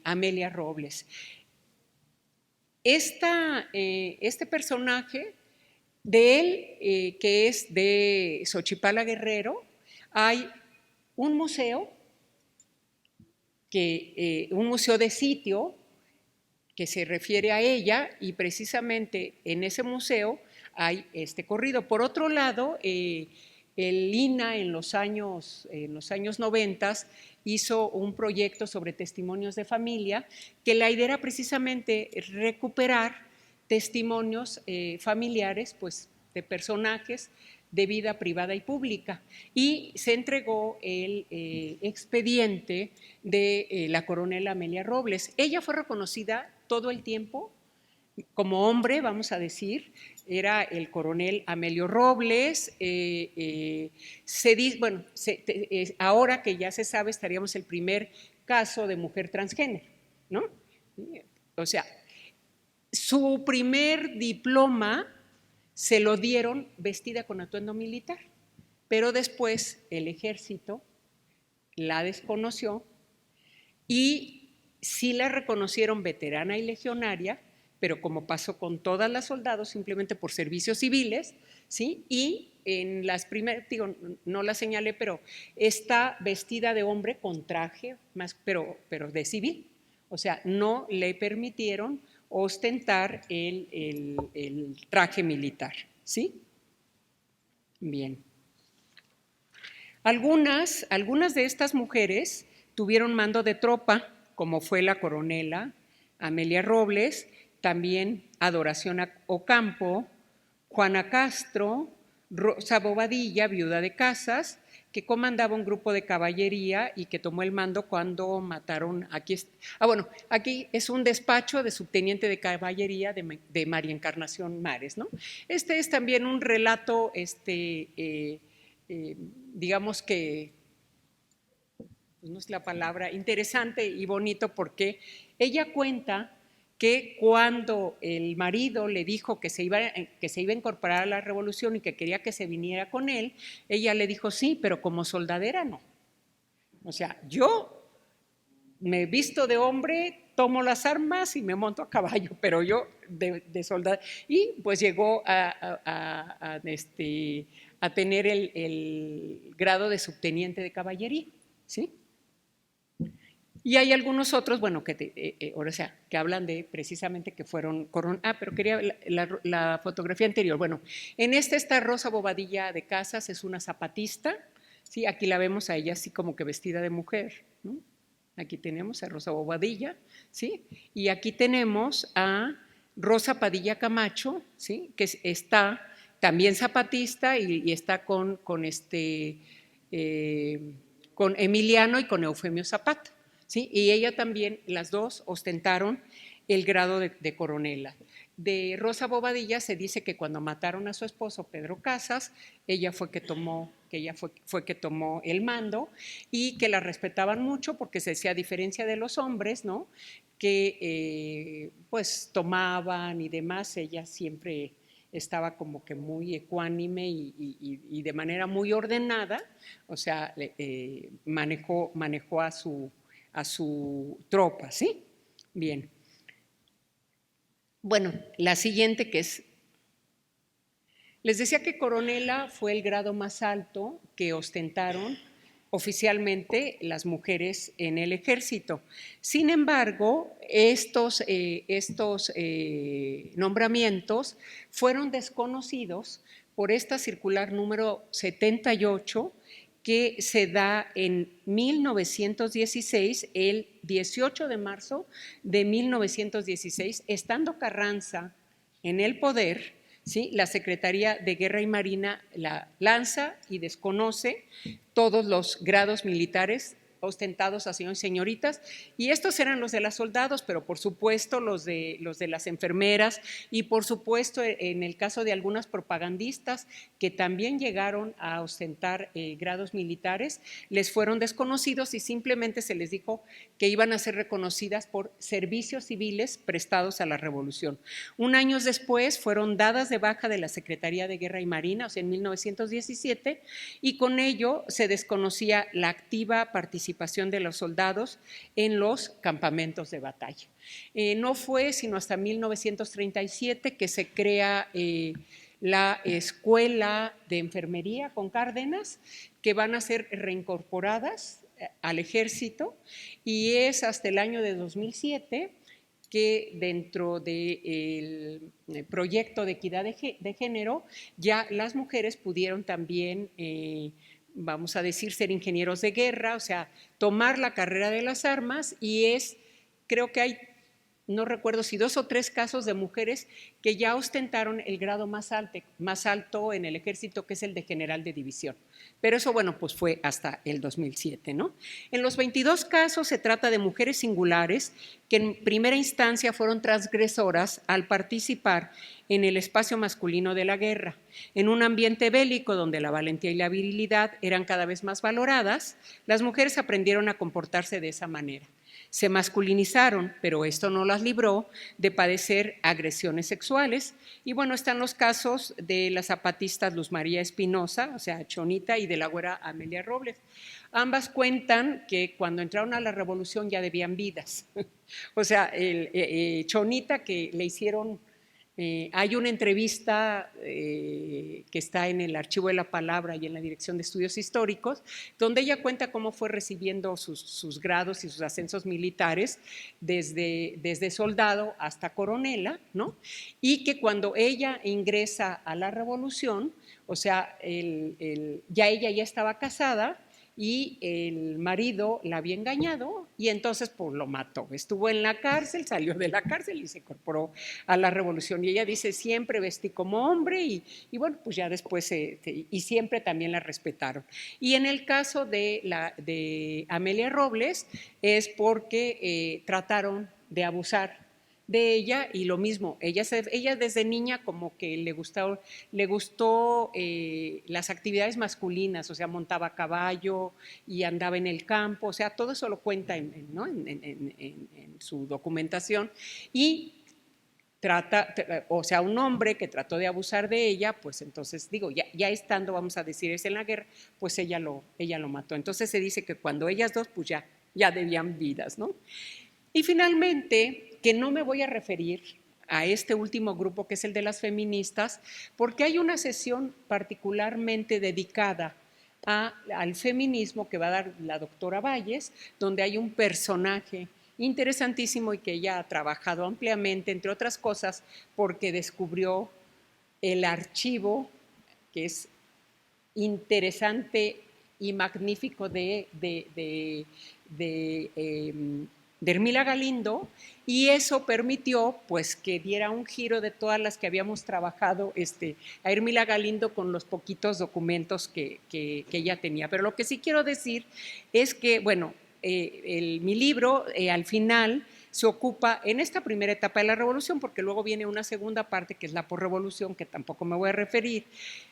Amelia Robles. Este personaje de él, que es de Xochipala, Guerrero, hay un museo, un museo de sitio que se refiere a ella y precisamente en ese museo hay este corrido. Por otro lado, el INA en los años 90 hizo un proyecto sobre testimonios de familia, que la idea era precisamente recuperar testimonios familiares, pues, de personajes de vida privada y pública. Y se entregó el expediente de la coronel Amelia Robles. Ella fue reconocida todo el tiempo como hombre, vamos a decir, era el coronel Amelio Robles. Ahora que ya se sabe, estaríamos el primer caso de mujer transgénero, ¿no? O sea, su primer diploma se lo dieron vestida con atuendo militar, pero después el ejército la desconoció y sí la reconocieron veterana y legionaria, pero como pasó con todas las soldados, simplemente por servicios civiles, ¿sí? Y en las primeras, digo, no la señalé, pero está vestida de hombre con traje, pero de civil. O sea, no le permitieron ostentar el traje militar, ¿sí? Bien. Algunas de estas mujeres tuvieron mando de tropa, como fue la coronela Amelia Robles, también Adoración Ocampo, Juana Castro, Rosa Bobadilla, viuda de Casas, que comandaba un grupo de caballería y que tomó el mando cuando mataron, aquí es un despacho de subteniente de caballería de María Encarnación Mares, ¿no? Este es también un relato, digamos que, no es la palabra, interesante y bonito, porque ella cuenta que cuando el marido le dijo que se iba a incorporar a la revolución y que quería que se viniera con él, ella le dijo sí, pero como soldadera no. O sea, yo me visto de hombre, tomo las armas y me monto a caballo, pero yo de soldadera. Y pues llegó a tener el grado de subteniente de caballería, ¿sí? Y hay algunos otros, bueno, que hablan de precisamente que fueron pero quería la fotografía anterior. Bueno, en esta está Rosa Bobadilla de Casas, es una zapatista, ¿sí? Aquí la vemos a ella así como que vestida de mujer, ¿no? Aquí tenemos a Rosa Bobadilla, ¿sí? Y aquí tenemos a Rosa Padilla Camacho, ¿sí? Que está también zapatista y está con Emiliano y con Eufemio Zapata. ¿Sí? Y ella también, las dos ostentaron el grado de coronela. De Rosa Bobadilla se dice que cuando mataron a su esposo Pedro Casas, ella fue que tomó el mando y que la respetaban mucho porque se decía, a diferencia de los hombres, ¿no? Que pues tomaban y demás, ella siempre estaba como que muy ecuánime y de manera muy ordenada, o sea, manejó a su tropa, ¿sí? Bien. Bueno, la siguiente que es, les decía que coronela fue el grado más alto que ostentaron oficialmente las mujeres en el ejército. Sin embargo, estos nombramientos fueron desconocidos por esta circular número 78 que se da en 1916, el 18 de marzo de 1916, estando Carranza en el poder, ¿sí? La Secretaría de Guerra y Marina la lanza y desconoce todos los grados militares ostentados a señores y señoritas, y estos eran los de los soldados, pero por supuesto los de las enfermeras y por supuesto en el caso de algunas propagandistas que también llegaron a ostentar grados militares, les fueron desconocidos y simplemente se les dijo que iban a ser reconocidas por servicios civiles prestados a la revolución. Un año después fueron dadas de baja de la Secretaría de Guerra y Marina, o sea, en 1917, y con ello se desconocía la activa participación de los soldados en los campamentos de batalla. No fue sino hasta 1937 que se crea la Escuela de Enfermería con Cárdenas, que van a ser reincorporadas al ejército, y es hasta el año de 2007 que dentro del proyecto de equidad de género ya las mujeres pudieron también, vamos a decir, ser ingenieros de guerra, o sea, tomar la carrera de las armas, y creo que hay, no recuerdo si 2 o 3 casos de mujeres que ya ostentaron el grado más alto en el ejército, que es el de general de división. Pero eso, bueno, pues fue hasta el 2007, ¿no? En los 22 casos se trata de mujeres singulares que en primera instancia fueron transgresoras al participar en el espacio masculino de la guerra. En un ambiente bélico donde la valentía y la virilidad eran cada vez más valoradas, las mujeres aprendieron a comportarse de esa manera. Se masculinizaron, pero esto no las libró de padecer agresiones sexuales. Y bueno, están los casos de las zapatistas Luz María Espinosa, o sea, Chonita, y de la güera Amelia Robles. Ambas cuentan que cuando entraron a la revolución ya debían vidas. O sea, Chonita, que le hicieron... hay una entrevista que está en el Archivo de la Palabra y en la Dirección de Estudios Históricos, donde ella cuenta cómo fue recibiendo sus grados y sus ascensos militares desde soldado hasta coronela, ¿no? Y que cuando ella ingresa a la revolución, o sea, ella ya estaba casada, y el marido la había engañado y entonces pues lo mató. Estuvo en la cárcel, salió de la cárcel y se incorporó a la revolución. Y ella dice, siempre vestí como hombre y bueno, pues ya después, y siempre también la respetaron. Y en el caso de Amelia Robles es porque trataron de abusar de ella, y lo mismo, ella desde niña como que le gustó las actividades masculinas, o sea, montaba a caballo y andaba en el campo, o sea, todo eso lo cuenta ¿no? en su documentación, y o sea, un hombre que trató de abusar de ella, pues entonces, digo, ya estando, vamos a decir, es en la guerra, pues ella lo mató. Entonces se dice que cuando ellas dos, pues ya debían vidas, ¿no? Y finalmente, que no me voy a referir a este último grupo, que es el de las feministas, porque hay una sesión particularmente dedicada al feminismo que va a dar la doctora Valles, donde hay un personaje interesantísimo y que ella ha trabajado ampliamente, entre otras cosas, porque descubrió el archivo, que es interesante y magnífico de Ermila Galindo, y eso permitió pues que diera un giro de todas las que habíamos trabajado a Ermila Galindo con los poquitos documentos que ella tenía. Pero lo que sí quiero decir es que, bueno, mi libro al final se ocupa en esta primera etapa de la revolución, porque luego viene una segunda parte que es la posrevolución, que tampoco me voy a referir.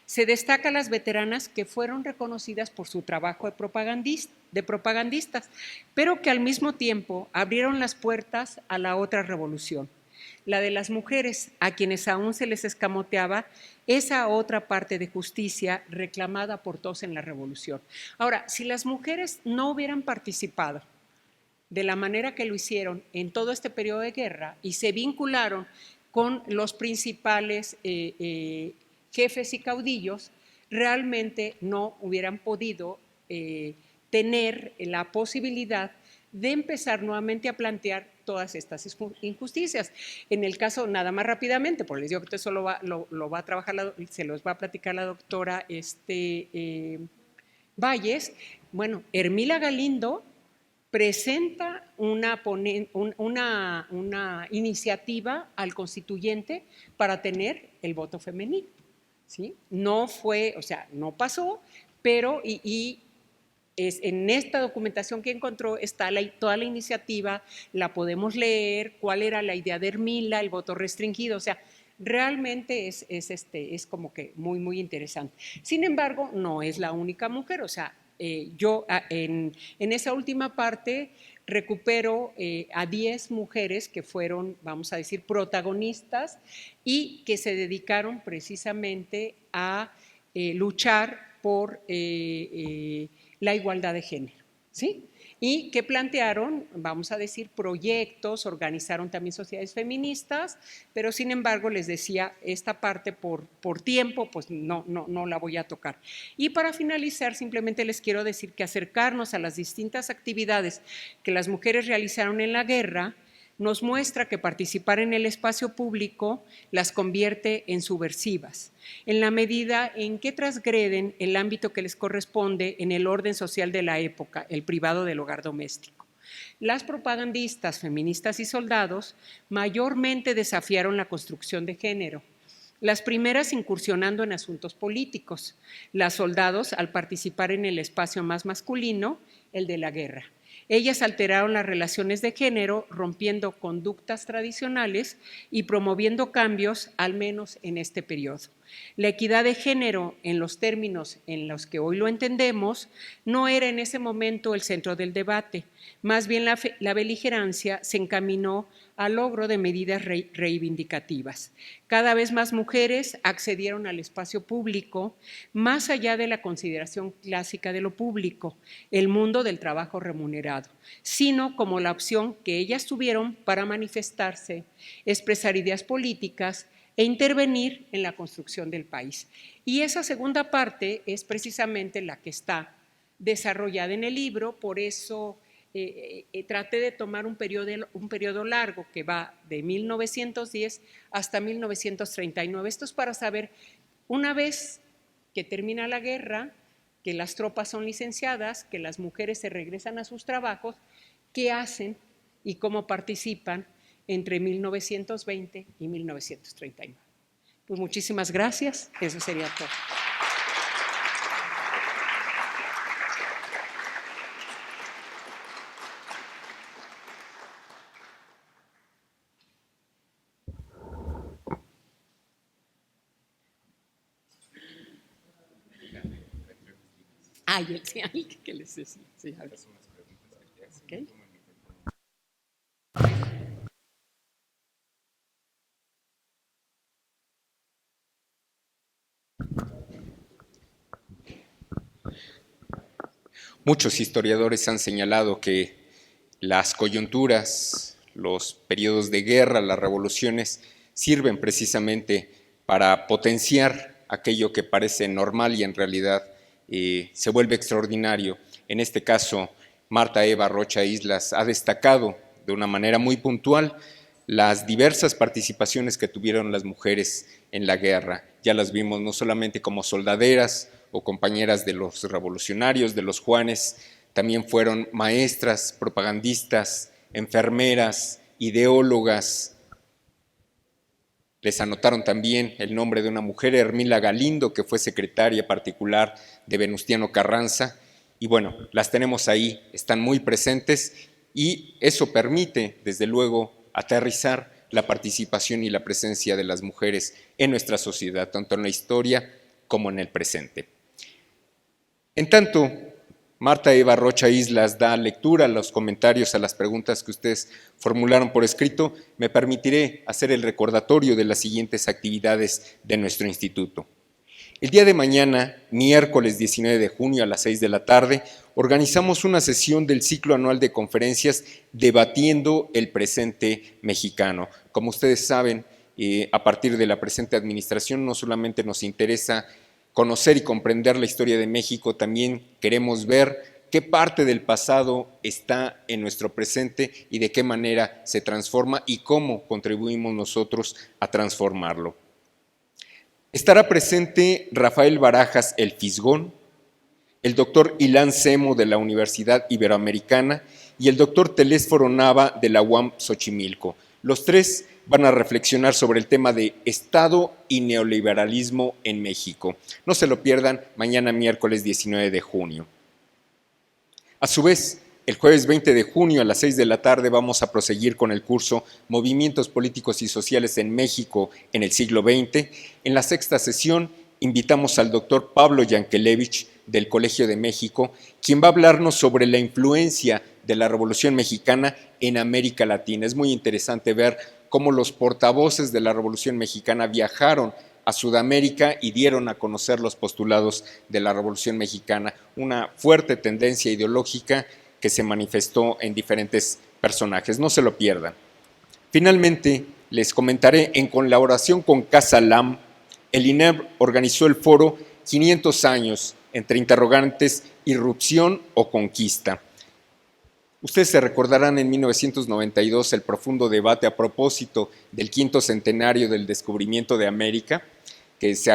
Se destaca a las veteranas que fueron reconocidas por su trabajo de propagandistas, pero que al mismo tiempo abrieron las puertas a la otra revolución, la de las mujeres, a quienes aún se les escamoteaba esa otra parte de justicia reclamada por todos en la revolución. Ahora, si las mujeres no hubieran participado de la manera que lo hicieron en todo este periodo de guerra y se vincularon con los principales jefes y caudillos, realmente no hubieran podido tener la posibilidad de empezar nuevamente a plantear todas estas injusticias. En el caso, nada más rápidamente, porque les digo que eso lo va a trabajar, se los va a platicar la doctora Valles. Bueno, Ermila Galindo presenta una iniciativa al constituyente para tener el voto femenino, ¿sí? No fue, o sea, no pasó, pero en esta documentación que encontró está toda la iniciativa, la podemos leer, cuál era la idea de Ermila, el voto restringido, o sea, realmente es como que muy, muy interesante. Sin embargo, no es la única mujer, o sea, yo en esa última parte recupero a 10 mujeres que fueron, vamos a decir, protagonistas y que se dedicaron precisamente a luchar por la igualdad de género, ¿sí? Y que plantearon, vamos a decir, proyectos, organizaron también sociedades feministas, pero sin embargo les decía, esta parte por tiempo, pues no la voy a tocar. Y para finalizar, simplemente les quiero decir que acercarnos a las distintas actividades que las mujeres realizaron en la guerra nos muestra que participar en el espacio público las convierte en subversivas, en la medida en que transgreden el ámbito que les corresponde en el orden social de la época, el privado del hogar doméstico. Las propagandistas, feministas y soldados mayormente desafiaron la construcción de género, las primeras incursionando en asuntos políticos, las soldados al participar en el espacio más masculino, el de la guerra. Ellas alteraron las relaciones de género, rompiendo conductas tradicionales y promoviendo cambios, al menos en este periodo. La equidad de género, en los términos en los que hoy lo entendemos, no era en ese momento el centro del debate. Más bien la beligerancia se encaminó al logro de medidas reivindicativas. Cada vez más mujeres accedieron al espacio público, más allá de la consideración clásica de lo público, el mundo del trabajo remunerado, sino como la opción que ellas tuvieron para manifestarse, expresar ideas políticas e intervenir en la construcción del país. Y esa segunda parte es precisamente la que está desarrollada en el libro, por eso traté de tomar un periodo largo que va de 1910 hasta 1939. Esto es para saber, una vez que termina la guerra, que las tropas son licenciadas, que las mujeres se regresan a sus trabajos, qué hacen y cómo participan entre 1920 y 1939. Pues muchísimas gracias, eso sería todo. Ay, sí, que les decía. Sí, okay. Muchos historiadores han señalado que las coyunturas, los periodos de guerra, las revoluciones, sirven precisamente para potenciar aquello que parece normal y en realidad se vuelve extraordinario. En este caso, Marta Eva Rocha Islas ha destacado de una manera muy puntual las diversas participaciones que tuvieron las mujeres en la guerra. Ya las vimos no solamente como soldaderas o compañeras de los revolucionarios, de los Juanes, también fueron maestras, propagandistas, enfermeras, ideólogas. Les anotaron también el nombre de una mujer, Hermila Galindo, que fue secretaria particular de Venustiano Carranza. Y bueno, las tenemos ahí, están muy presentes y eso permite, desde luego, aterrizar la participación y la presencia de las mujeres en nuestra sociedad, tanto en la historia como en el presente. En tanto, Marta Eva Rocha Islas da lectura a los comentarios, a las preguntas que ustedes formularon por escrito, me permitiré hacer el recordatorio de las siguientes actividades de nuestro instituto. El día de mañana, miércoles 19 de junio a las 6 de la tarde, organizamos una sesión del ciclo anual de conferencias Debatiendo el Presente Mexicano. Como ustedes saben, a partir de la presente administración no solamente nos interesa conocer y comprender la historia de México, también queremos ver qué parte del pasado está en nuestro presente y de qué manera se transforma y cómo contribuimos nosotros a transformarlo. Estará presente Rafael Barajas El Fisgón, el doctor Ilan Semo de la Universidad Iberoamericana y el doctor Telésforo Nava de la UAM Xochimilco. Los tres van a reflexionar sobre el tema de Estado y neoliberalismo en México. No se lo pierdan, mañana miércoles 19 de junio. A su vez, el jueves 20 de junio a las 6 de la tarde vamos a proseguir con el curso Movimientos Políticos y Sociales en México en el siglo XX. En la sexta sesión invitamos al doctor Pablo Yankelevich del Colegio de México, quien va a hablarnos sobre la influencia de la Revolución Mexicana en América Latina. Es muy interesante ver cómo los portavoces de la Revolución Mexicana viajaron a Sudamérica y dieron a conocer los postulados de la Revolución Mexicana, una fuerte tendencia ideológica que se manifestó en diferentes personajes. No se lo pierdan. Finalmente, les comentaré, en colaboración con Casa LAM, el INEB organizó el foro 500 años, entre interrogantes, irrupción o conquista. Ustedes se recordarán en 1992 el profundo debate a propósito del 5º centenario del descubrimiento de América, que se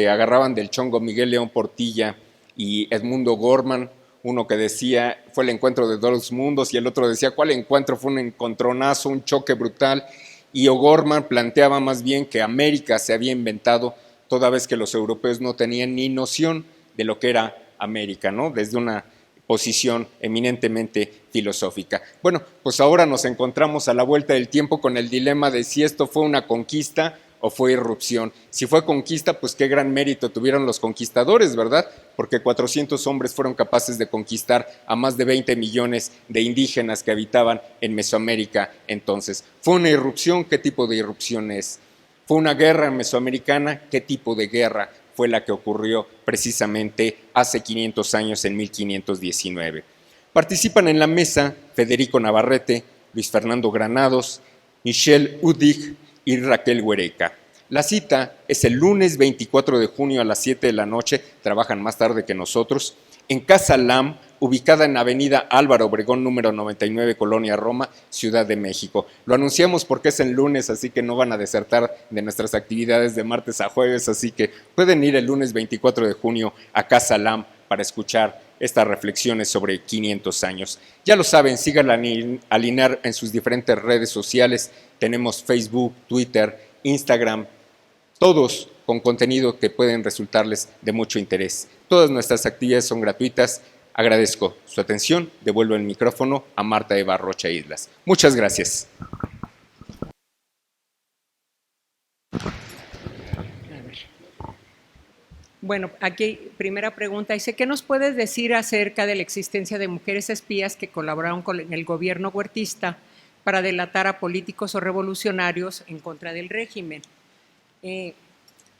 agarraban del chongo Miguel León Portilla y Edmundo Gorman, uno que decía fue el encuentro de dos mundos y el otro decía cuál encuentro, fue un encontronazo, un choque brutal, y O'Gorman planteaba más bien que América se había inventado toda vez que los europeos no tenían ni noción de lo que era América, ¿no? Desde una posición eminentemente filosófica. Bueno, pues ahora nos encontramos a la vuelta del tiempo con el dilema de si esto fue una conquista o fue irrupción. Si fue conquista, pues qué gran mérito tuvieron los conquistadores, ¿verdad? Porque 400 hombres fueron capaces de conquistar a más de 20 millones de indígenas que habitaban en Mesoamérica entonces. ¿Fue una irrupción? ¿Qué tipo de irrupción es? ¿Fue una guerra mesoamericana? ¿Qué tipo de guerra fue la que ocurrió precisamente hace 500 años, en 1519? Participan en la mesa Federico Navarrete, Luis Fernando Granados, Michelle Udig y Raquel Huereca. La cita es el lunes 24 de junio a las 7 de la noche, trabajan más tarde que nosotros, en Casa Lam, ubicada en Avenida Álvaro Obregón, número 99, Colonia Roma, Ciudad de México. Lo anunciamos porque es el lunes, así que no van a desertar de nuestras actividades de martes a jueves, así que pueden ir el lunes 24 de junio a Casa Lam para escuchar estas reflexiones sobre 500 años. Ya lo saben, síganla a Linares en sus diferentes redes sociales. Tenemos Facebook, Twitter, Instagram, todos con contenido que pueden resultarles de mucho interés. Todas nuestras actividades son gratuitas. Agradezco su atención. Devuelvo el micrófono a Marta Eva Rocha Islas. Muchas gracias. Bueno, aquí primera pregunta, dice, ¿qué nos puedes decir acerca de la existencia de mujeres espías que colaboraron con el gobierno huertista para delatar a políticos o revolucionarios en contra del régimen?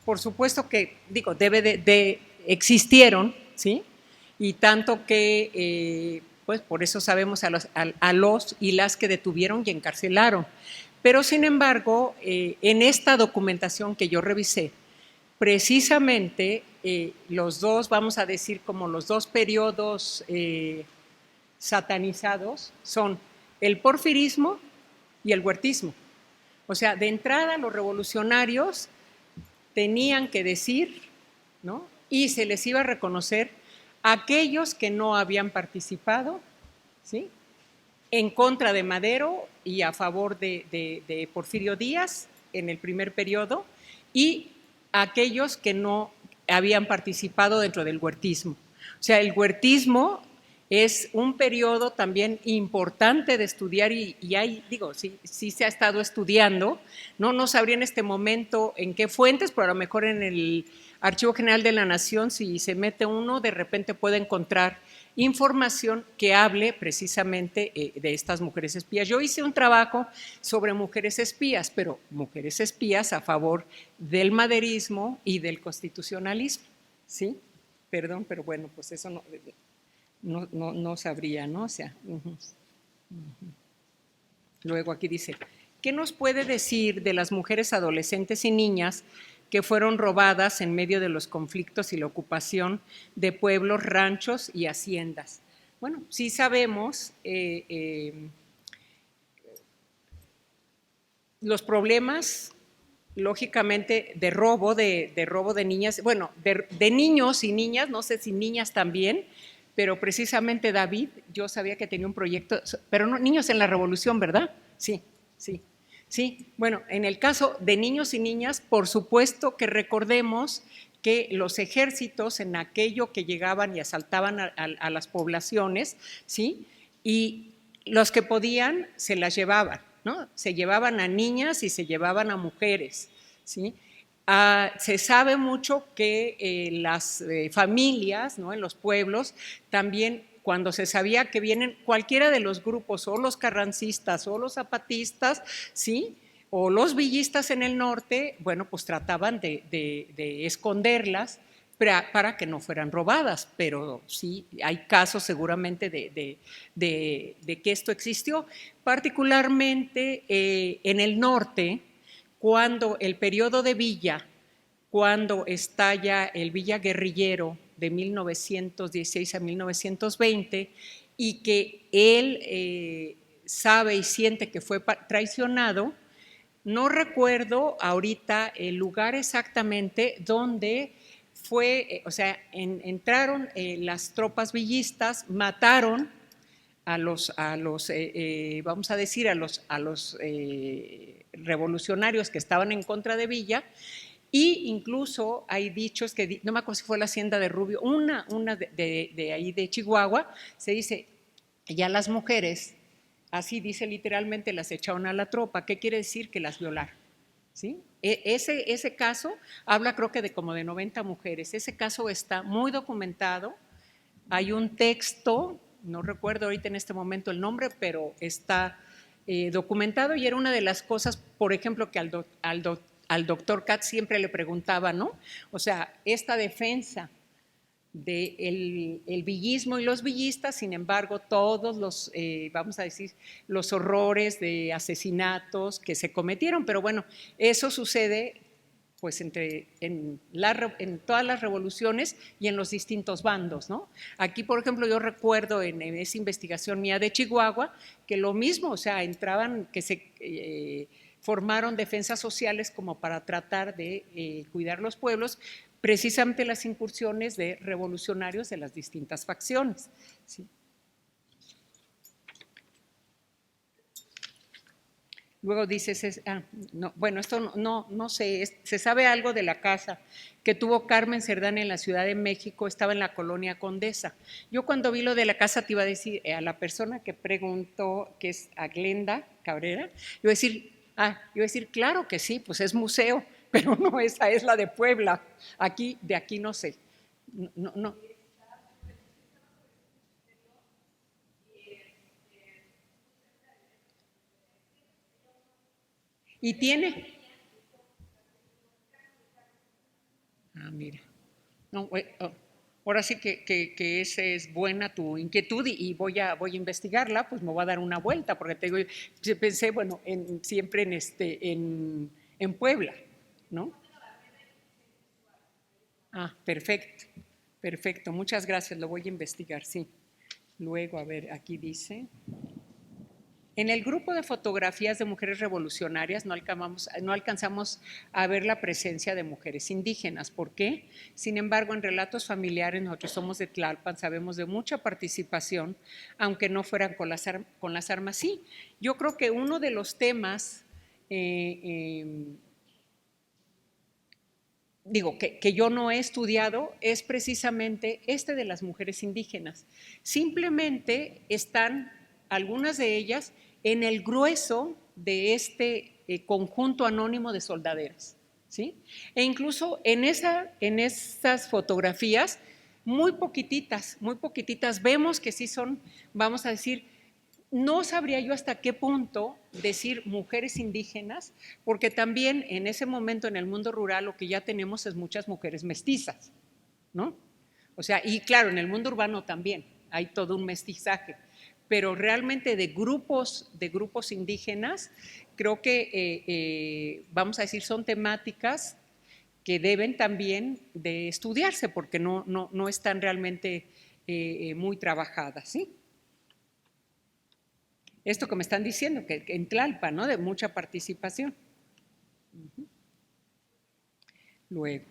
Por supuesto que, digo, existieron, ¿sí? Y tanto que, pues por eso sabemos a los y las que detuvieron y encarcelaron. Pero, sin embargo, en esta documentación que yo revisé, precisamente los dos, vamos a decir, como los dos periodos satanizados son el porfirismo y el huertismo. O sea, de entrada los revolucionarios tenían que decir, ¿no? Y se les iba a reconocer a aquellos que no habían participado, ¿sí?, en contra de Madero y a favor de Porfirio Díaz en el primer periodo, y aquellos que no habían participado dentro del huertismo. O sea, el huertismo es un periodo también importante de estudiar y hay, digo, sí se ha estado estudiando, no sabría en este momento en qué fuentes, pero a lo mejor en el Archivo General de la Nación, si se mete uno, de repente puede encontrar información que hable precisamente de estas mujeres espías. Yo hice un trabajo sobre mujeres espías, pero mujeres espías a favor del maderismo y del constitucionalismo, ¿sí? Perdón, pero bueno, pues eso no sabría, ¿no? O sea, Luego aquí dice, ¿qué nos puede decir de las mujeres adolescentes y niñas que fueron robadas en medio de los conflictos y la ocupación de pueblos, ranchos y haciendas? Bueno, sí sabemos los problemas, lógicamente, de robo de niñas, bueno, de niños y niñas, no sé si niñas también, pero precisamente David, yo sabía que tenía un proyecto, pero no, niños en la revolución, ¿verdad? Sí. Bueno, en el caso de niños y niñas, por supuesto que recordemos que los ejércitos en aquello que llegaban y asaltaban a las poblaciones, ¿sí?, y los que podían se las llevaban, ¿no? Se llevaban a niñas y se llevaban a mujeres, ¿sí? Se sabe mucho que las familias, ¿no?, en los pueblos también, cuando se sabía que vienen cualquiera de los grupos, o los carrancistas o los zapatistas, ¿sí?, o los villistas en el norte, bueno, pues trataban de esconderlas para que no fueran robadas, pero sí hay casos seguramente de que esto existió, particularmente en el norte, cuando el periodo de Villa, cuando estalla el Villa guerrillero de 1916 a 1920 y que él sabe y siente que fue traicionado. No recuerdo ahorita el lugar exactamente donde fue, o sea, entraron las tropas villistas, mataron vamos a decir, a los revolucionarios que estaban en contra de Villa, y incluso hay dichos que, no me acuerdo si fue la hacienda de Rubio, una de ahí de Chihuahua, se dice, ya las mujeres, así dice literalmente, las echaron a la tropa. ¿Qué quiere decir? Que las violaron. ¿Sí? Ese caso habla creo que de como de 90 mujeres. Ese caso está muy documentado. Hay un texto, no recuerdo ahorita en este momento el nombre, pero está documentado y era una de las cosas, por ejemplo, que al doctor Katz siempre le preguntaba, ¿no? O sea, esta defensa del villismo y los villistas, sin embargo, todos los, vamos a decir, los horrores de asesinatos que se cometieron, pero bueno, eso sucede pues en todas las revoluciones y en los distintos bandos, ¿no? Aquí, por ejemplo, yo recuerdo en esa investigación mía de Chihuahua que lo mismo, o sea, entraban, que se formaron defensas sociales como para tratar de cuidar los pueblos, precisamente las incursiones de revolucionarios de las distintas facciones. ¿Sí? Luego dices, no, bueno, esto no sé, se sabe algo de la casa que tuvo Carmen Cerdán en la Ciudad de México, estaba en la colonia Condesa. Yo cuando vi lo de la casa te iba a decir, a la persona que preguntó, que es a Glenda Cabrera, iba a decir, claro que sí, pues es museo, pero no, esa es la de Puebla, de aquí no sé, no. Y tiene, mira, no, ahora sí que esa es buena tu inquietud y voy a investigarla, pues me voy a dar una vuelta, porque te digo, pensé, bueno, siempre en Puebla, ¿no? Perfecto, muchas gracias, lo voy a investigar, sí. Luego, a ver, aquí dice, en el grupo de fotografías de mujeres revolucionarias no alcanzamos a ver la presencia de mujeres indígenas. ¿Por qué? Sin embargo, en relatos familiares, nosotros somos de Tlalpan, sabemos de mucha participación, aunque no fueran con las armas. Sí, yo creo que uno de los temas que yo no he estudiado es precisamente este de las mujeres indígenas. Simplemente están algunas de ellas en el grueso de este conjunto anónimo de soldaderas, ¿sí? E incluso en esas fotografías, muy poquititas, vemos que sí son, vamos a decir, no sabría yo hasta qué punto decir mujeres indígenas, porque también en ese momento en el mundo rural lo que ya tenemos es muchas mujeres mestizas, ¿no? O sea, y claro, en el mundo urbano también hay todo un mestizaje, pero realmente de grupos indígenas, creo que, vamos a decir, son temáticas que deben también de estudiarse, porque no están realmente muy trabajadas, ¿sí? Esto que me están diciendo, que en Tlalpan, ¿no? De mucha participación. Luego,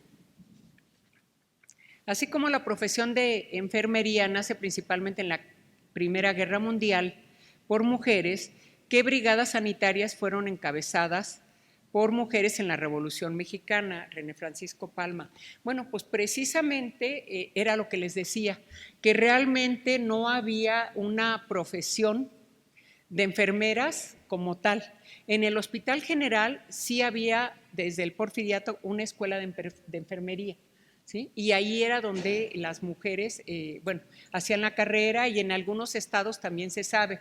así como la profesión de enfermería nace principalmente en la Primera Guerra Mundial por mujeres, ¿qué brigadas sanitarias fueron encabezadas por mujeres en la Revolución Mexicana? René Francisco Palma. Bueno, pues precisamente era lo que les decía, que realmente no había una profesión de enfermeras como tal. En el Hospital General sí había desde el Porfiriato una escuela de enfermería, ¿sí? Y ahí era donde las mujeres, bueno, hacían la carrera y en algunos estados también se sabe,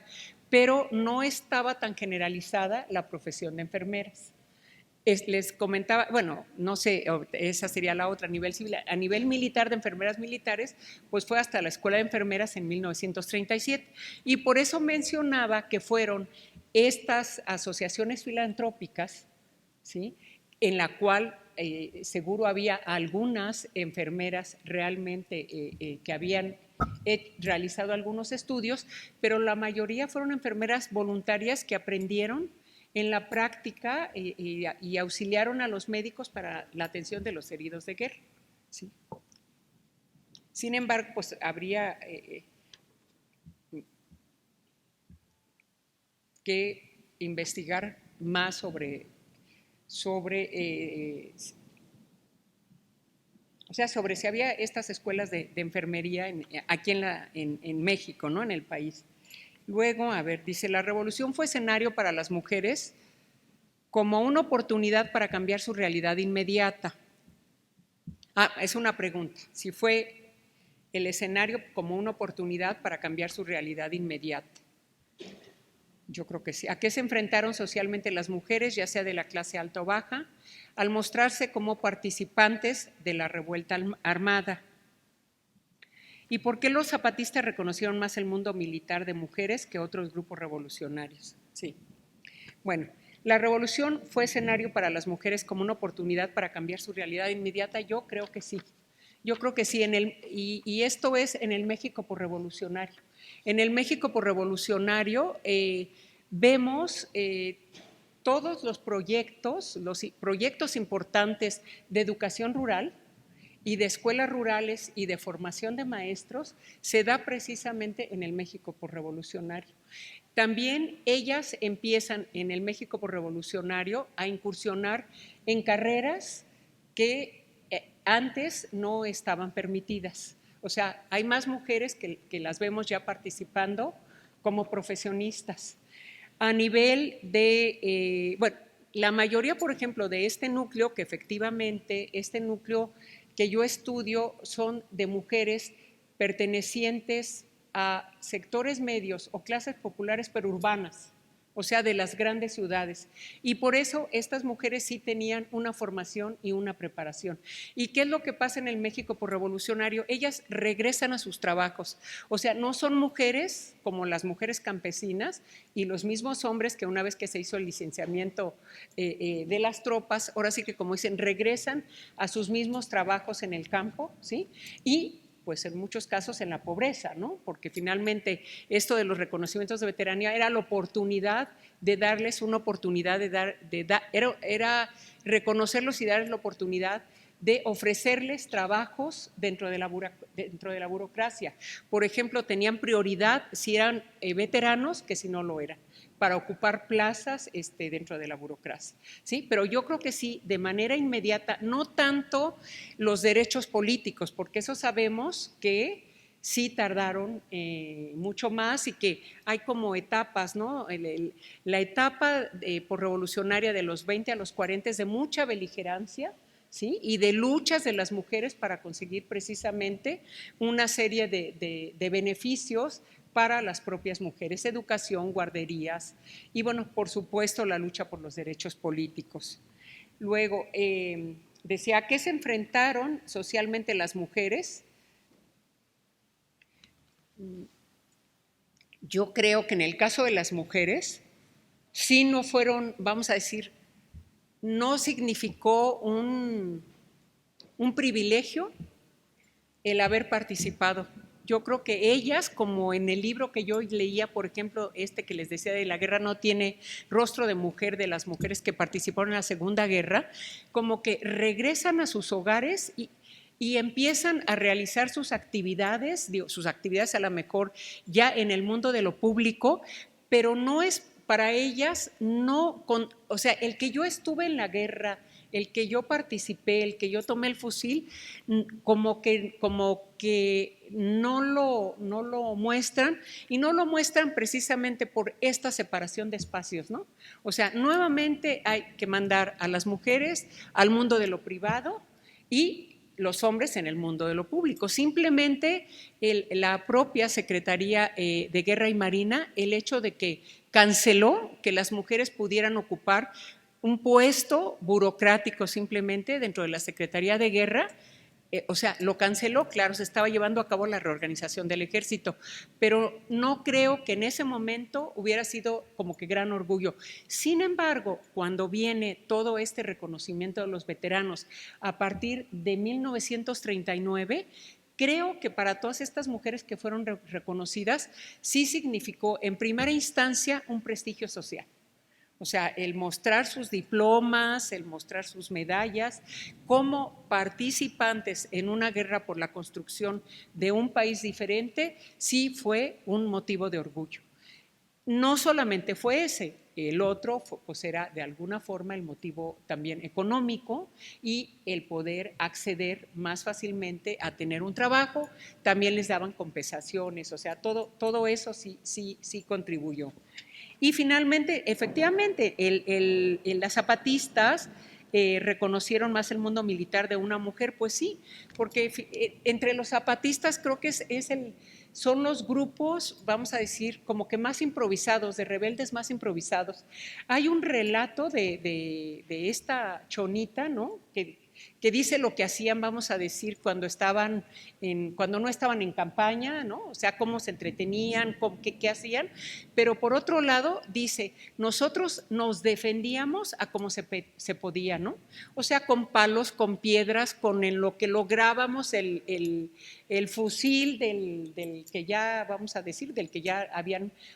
pero no estaba tan generalizada la profesión de enfermeras. Les comentaba, bueno, no sé, esa sería la otra, a nivel civil, a nivel militar de enfermeras militares, pues fue hasta la Escuela de Enfermeras en 1937. Y por eso mencionaba que fueron estas asociaciones filantrópicas, ¿sí?, en la cual seguro había algunas enfermeras realmente que habían realizado algunos estudios, pero la mayoría fueron enfermeras voluntarias que aprendieron en la práctica y auxiliaron a los médicos para la atención de los heridos de guerra. ¿Sí? Sin embargo, pues habría que investigar más sobre si había estas escuelas de enfermería aquí en México, ¿no? En el país. Luego, a ver, dice, la revolución fue escenario para las mujeres como una oportunidad para cambiar su realidad inmediata. Es una pregunta, si fue el escenario como una oportunidad para cambiar su realidad inmediata. Yo creo que sí. ¿A qué se enfrentaron socialmente las mujeres, ya sea de la clase alta o baja, al mostrarse como participantes de la revuelta armada? ¿Y por qué los zapatistas reconocieron más el mundo militar de mujeres que otros grupos revolucionarios? Sí. Bueno, la revolución fue escenario para las mujeres como una oportunidad para cambiar su realidad inmediata. Yo creo que sí. Yo creo que sí, y esto es en el México posrevolucionario. En el México posrevolucionario vemos todos los proyectos importantes de educación rural y de escuelas rurales y de formación de maestros se da precisamente en el México posrevolucionario. También ellas empiezan en el México posrevolucionario a incursionar en carreras que antes no estaban permitidas. O sea, hay más mujeres que las vemos ya participando como profesionistas. A nivel de, bueno, la mayoría, por ejemplo, de este núcleo, que efectivamente, este núcleo que yo estudio son de mujeres pertenecientes a sectores medios o clases populares pero urbanas, o sea, de las grandes ciudades. Y por eso estas mujeres sí tenían una formación y una preparación. ¿Y qué es lo que pasa en el México posrevolucionario? Ellas regresan a sus trabajos. O sea, no son mujeres como las mujeres campesinas y los mismos hombres que una vez que se hizo el licenciamiento de las tropas, ahora sí que como dicen, regresan a sus mismos trabajos en el campo, ¿sí? Y pues en muchos casos en la pobreza, ¿no? Porque finalmente esto de los reconocimientos de veteranía era la oportunidad de darles una oportunidad era reconocerlos y darles la oportunidad de ofrecerles trabajos dentro de la burocracia. Por ejemplo, tenían prioridad si eran veteranos que si no lo eran, para ocupar plazas dentro de la burocracia. ¿Sí? Pero yo creo que sí, de manera inmediata, no tanto los derechos políticos, porque eso sabemos que sí tardaron mucho más y que hay como etapas, ¿no? La etapa posrevolucionaria de los 20 a los 40 es de mucha beligerancia, ¿sí? Y de luchas de las mujeres para conseguir precisamente una serie de beneficios para las propias mujeres, educación, guarderías y, bueno, por supuesto, la lucha por los derechos políticos. Luego, decía, ¿a qué se enfrentaron socialmente las mujeres? Yo creo que en el caso de las mujeres, sí no fueron, vamos a decir, no significó un privilegio el haber participado. Yo creo que ellas, como en el libro que yo leía, por ejemplo, que les decía de la guerra no tiene rostro de mujer, de las mujeres que participaron en la Segunda Guerra, como que regresan a sus hogares y empiezan a realizar sus actividades a lo mejor ya en el mundo de lo público, pero no es para ellas, o sea, el que yo estuve en la guerra, el que yo participé, el que yo tomé el fusil, como que no lo muestran, y no lo muestran precisamente por esta separación de espacios, ¿no? O sea, nuevamente hay que mandar a las mujeres al mundo de lo privado y los hombres en el mundo de lo público. Simplemente la propia Secretaría de Guerra y Marina, el hecho de que canceló que las mujeres pudieran ocupar un puesto burocrático simplemente dentro de la Secretaría de Guerra, o sea, lo canceló, claro, se estaba llevando a cabo la reorganización del ejército, pero no creo que en ese momento hubiera sido como que gran orgullo. Sin embargo, cuando viene todo este reconocimiento de los veteranos a partir de 1939, creo que para todas estas mujeres que fueron reconocidas, sí significó en primera instancia un prestigio social. O sea, el mostrar sus diplomas, el mostrar sus medallas, como participantes en una guerra por la construcción de un país diferente, sí fue un motivo de orgullo. No solamente fue ese, el otro pues era de alguna forma el motivo también económico y el poder acceder más fácilmente a tener un trabajo, también les daban compensaciones, o sea, todo eso sí contribuyó. Y finalmente, efectivamente, las zapatistas reconocieron más el mundo militar de una mujer, pues sí, porque entre los zapatistas creo que son los grupos, vamos a decir, como que más improvisados, de rebeldes más improvisados. Hay un relato de esta chonita, ¿no? Que dice lo que hacían, vamos a decir, cuando no estaban en campaña, ¿no? O sea, cómo se entretenían, qué hacían. Pero por otro lado, dice, nosotros nos defendíamos a como se podía, ¿no? O sea, con palos, con piedras, en lo que lográbamos el fusil del que ya, vamos a decir, del que ya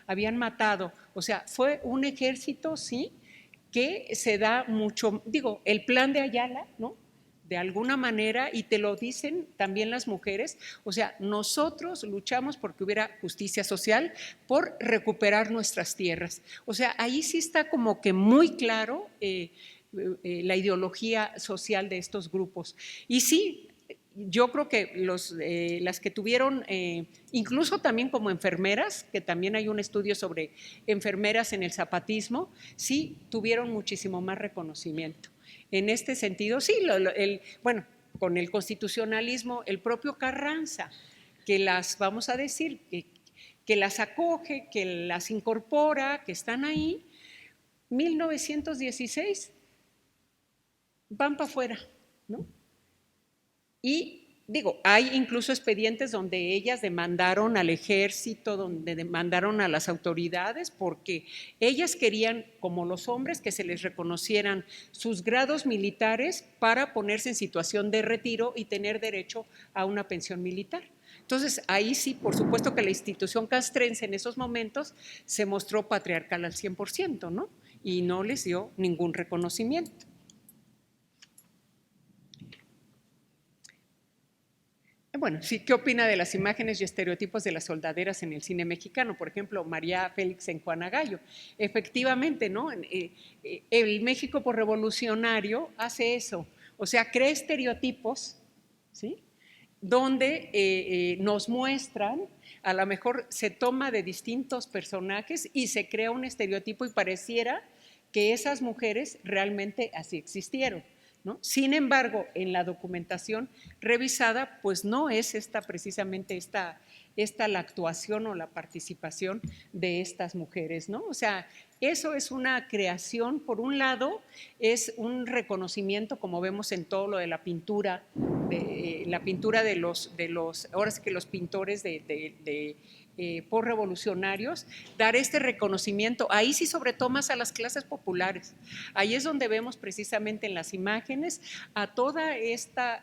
habían matado. O sea, fue un ejército, sí, que se da mucho, digo, el plan de Ayala, ¿no? De alguna manera, y te lo dicen también las mujeres, o sea, nosotros luchamos porque hubiera justicia social, por recuperar nuestras tierras. O sea, ahí sí está como que muy claro la ideología social de estos grupos. Y sí, yo creo que las que tuvieron, incluso también como enfermeras, que también hay un estudio sobre enfermeras en el zapatismo, sí tuvieron muchísimo más reconocimiento. En este sentido, sí, bueno, con el constitucionalismo, el propio Carranza, que vamos a decir, que las acoge, que las incorpora, que están ahí, 1916, van para afuera, ¿no? Y digo, hay incluso expedientes donde ellas demandaron al ejército, donde demandaron a las autoridades, porque ellas querían, como los hombres, que se les reconocieran sus grados militares para ponerse en situación de retiro y tener derecho a una pensión militar. Entonces, ahí sí, por supuesto que la institución castrense en esos momentos se mostró patriarcal al 100%, ¿no? Y no les dio ningún reconocimiento. Bueno, sí, ¿qué opina de las imágenes y estereotipos de las soldaderas en el cine mexicano? Por ejemplo, María Félix en Juana Gallo. Efectivamente, ¿no? El México por revolucionario hace eso, o sea, crea estereotipos, ¿sí? Donde nos muestran, a lo mejor se toma de distintos personajes y se crea un estereotipo y pareciera que esas mujeres realmente así existieron, ¿no? Sin embargo, en la documentación revisada, pues no es precisamente esta la actuación o la participación de estas mujeres, ¿no? O sea, eso es una creación, por un lado, es un reconocimiento, como vemos en todo lo de la pintura, de los ahora sí que los pintores posrevolucionarios, dar este reconocimiento, ahí sí sobre todo más a las clases populares. Ahí es donde vemos precisamente en las imágenes a toda esta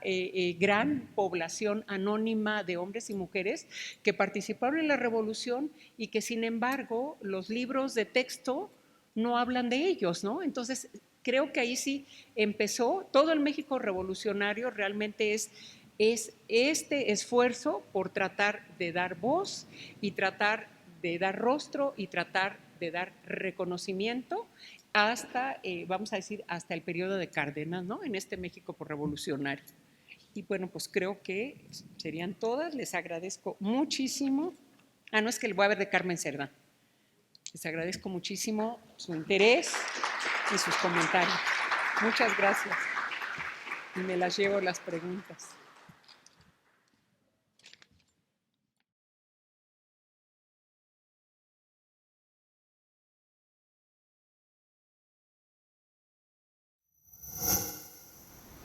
gran población anónima de hombres y mujeres que participaron en la revolución y que sin embargo los libros de texto no hablan de ellos, ¿no? Entonces creo que ahí sí empezó todo el México revolucionario, realmente es este esfuerzo por tratar de dar voz y tratar de dar rostro y tratar de dar reconocimiento hasta, vamos a decir, hasta el periodo de Cárdenas, ¿no? En este México por revolucionario. Y bueno, pues creo que serían todas. Les agradezco muchísimo. No, es que le voy a ver de Carmen Cerdán. Les agradezco muchísimo su interés y sus comentarios. Muchas gracias. Y me las llevo las preguntas.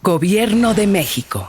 Gobierno de México.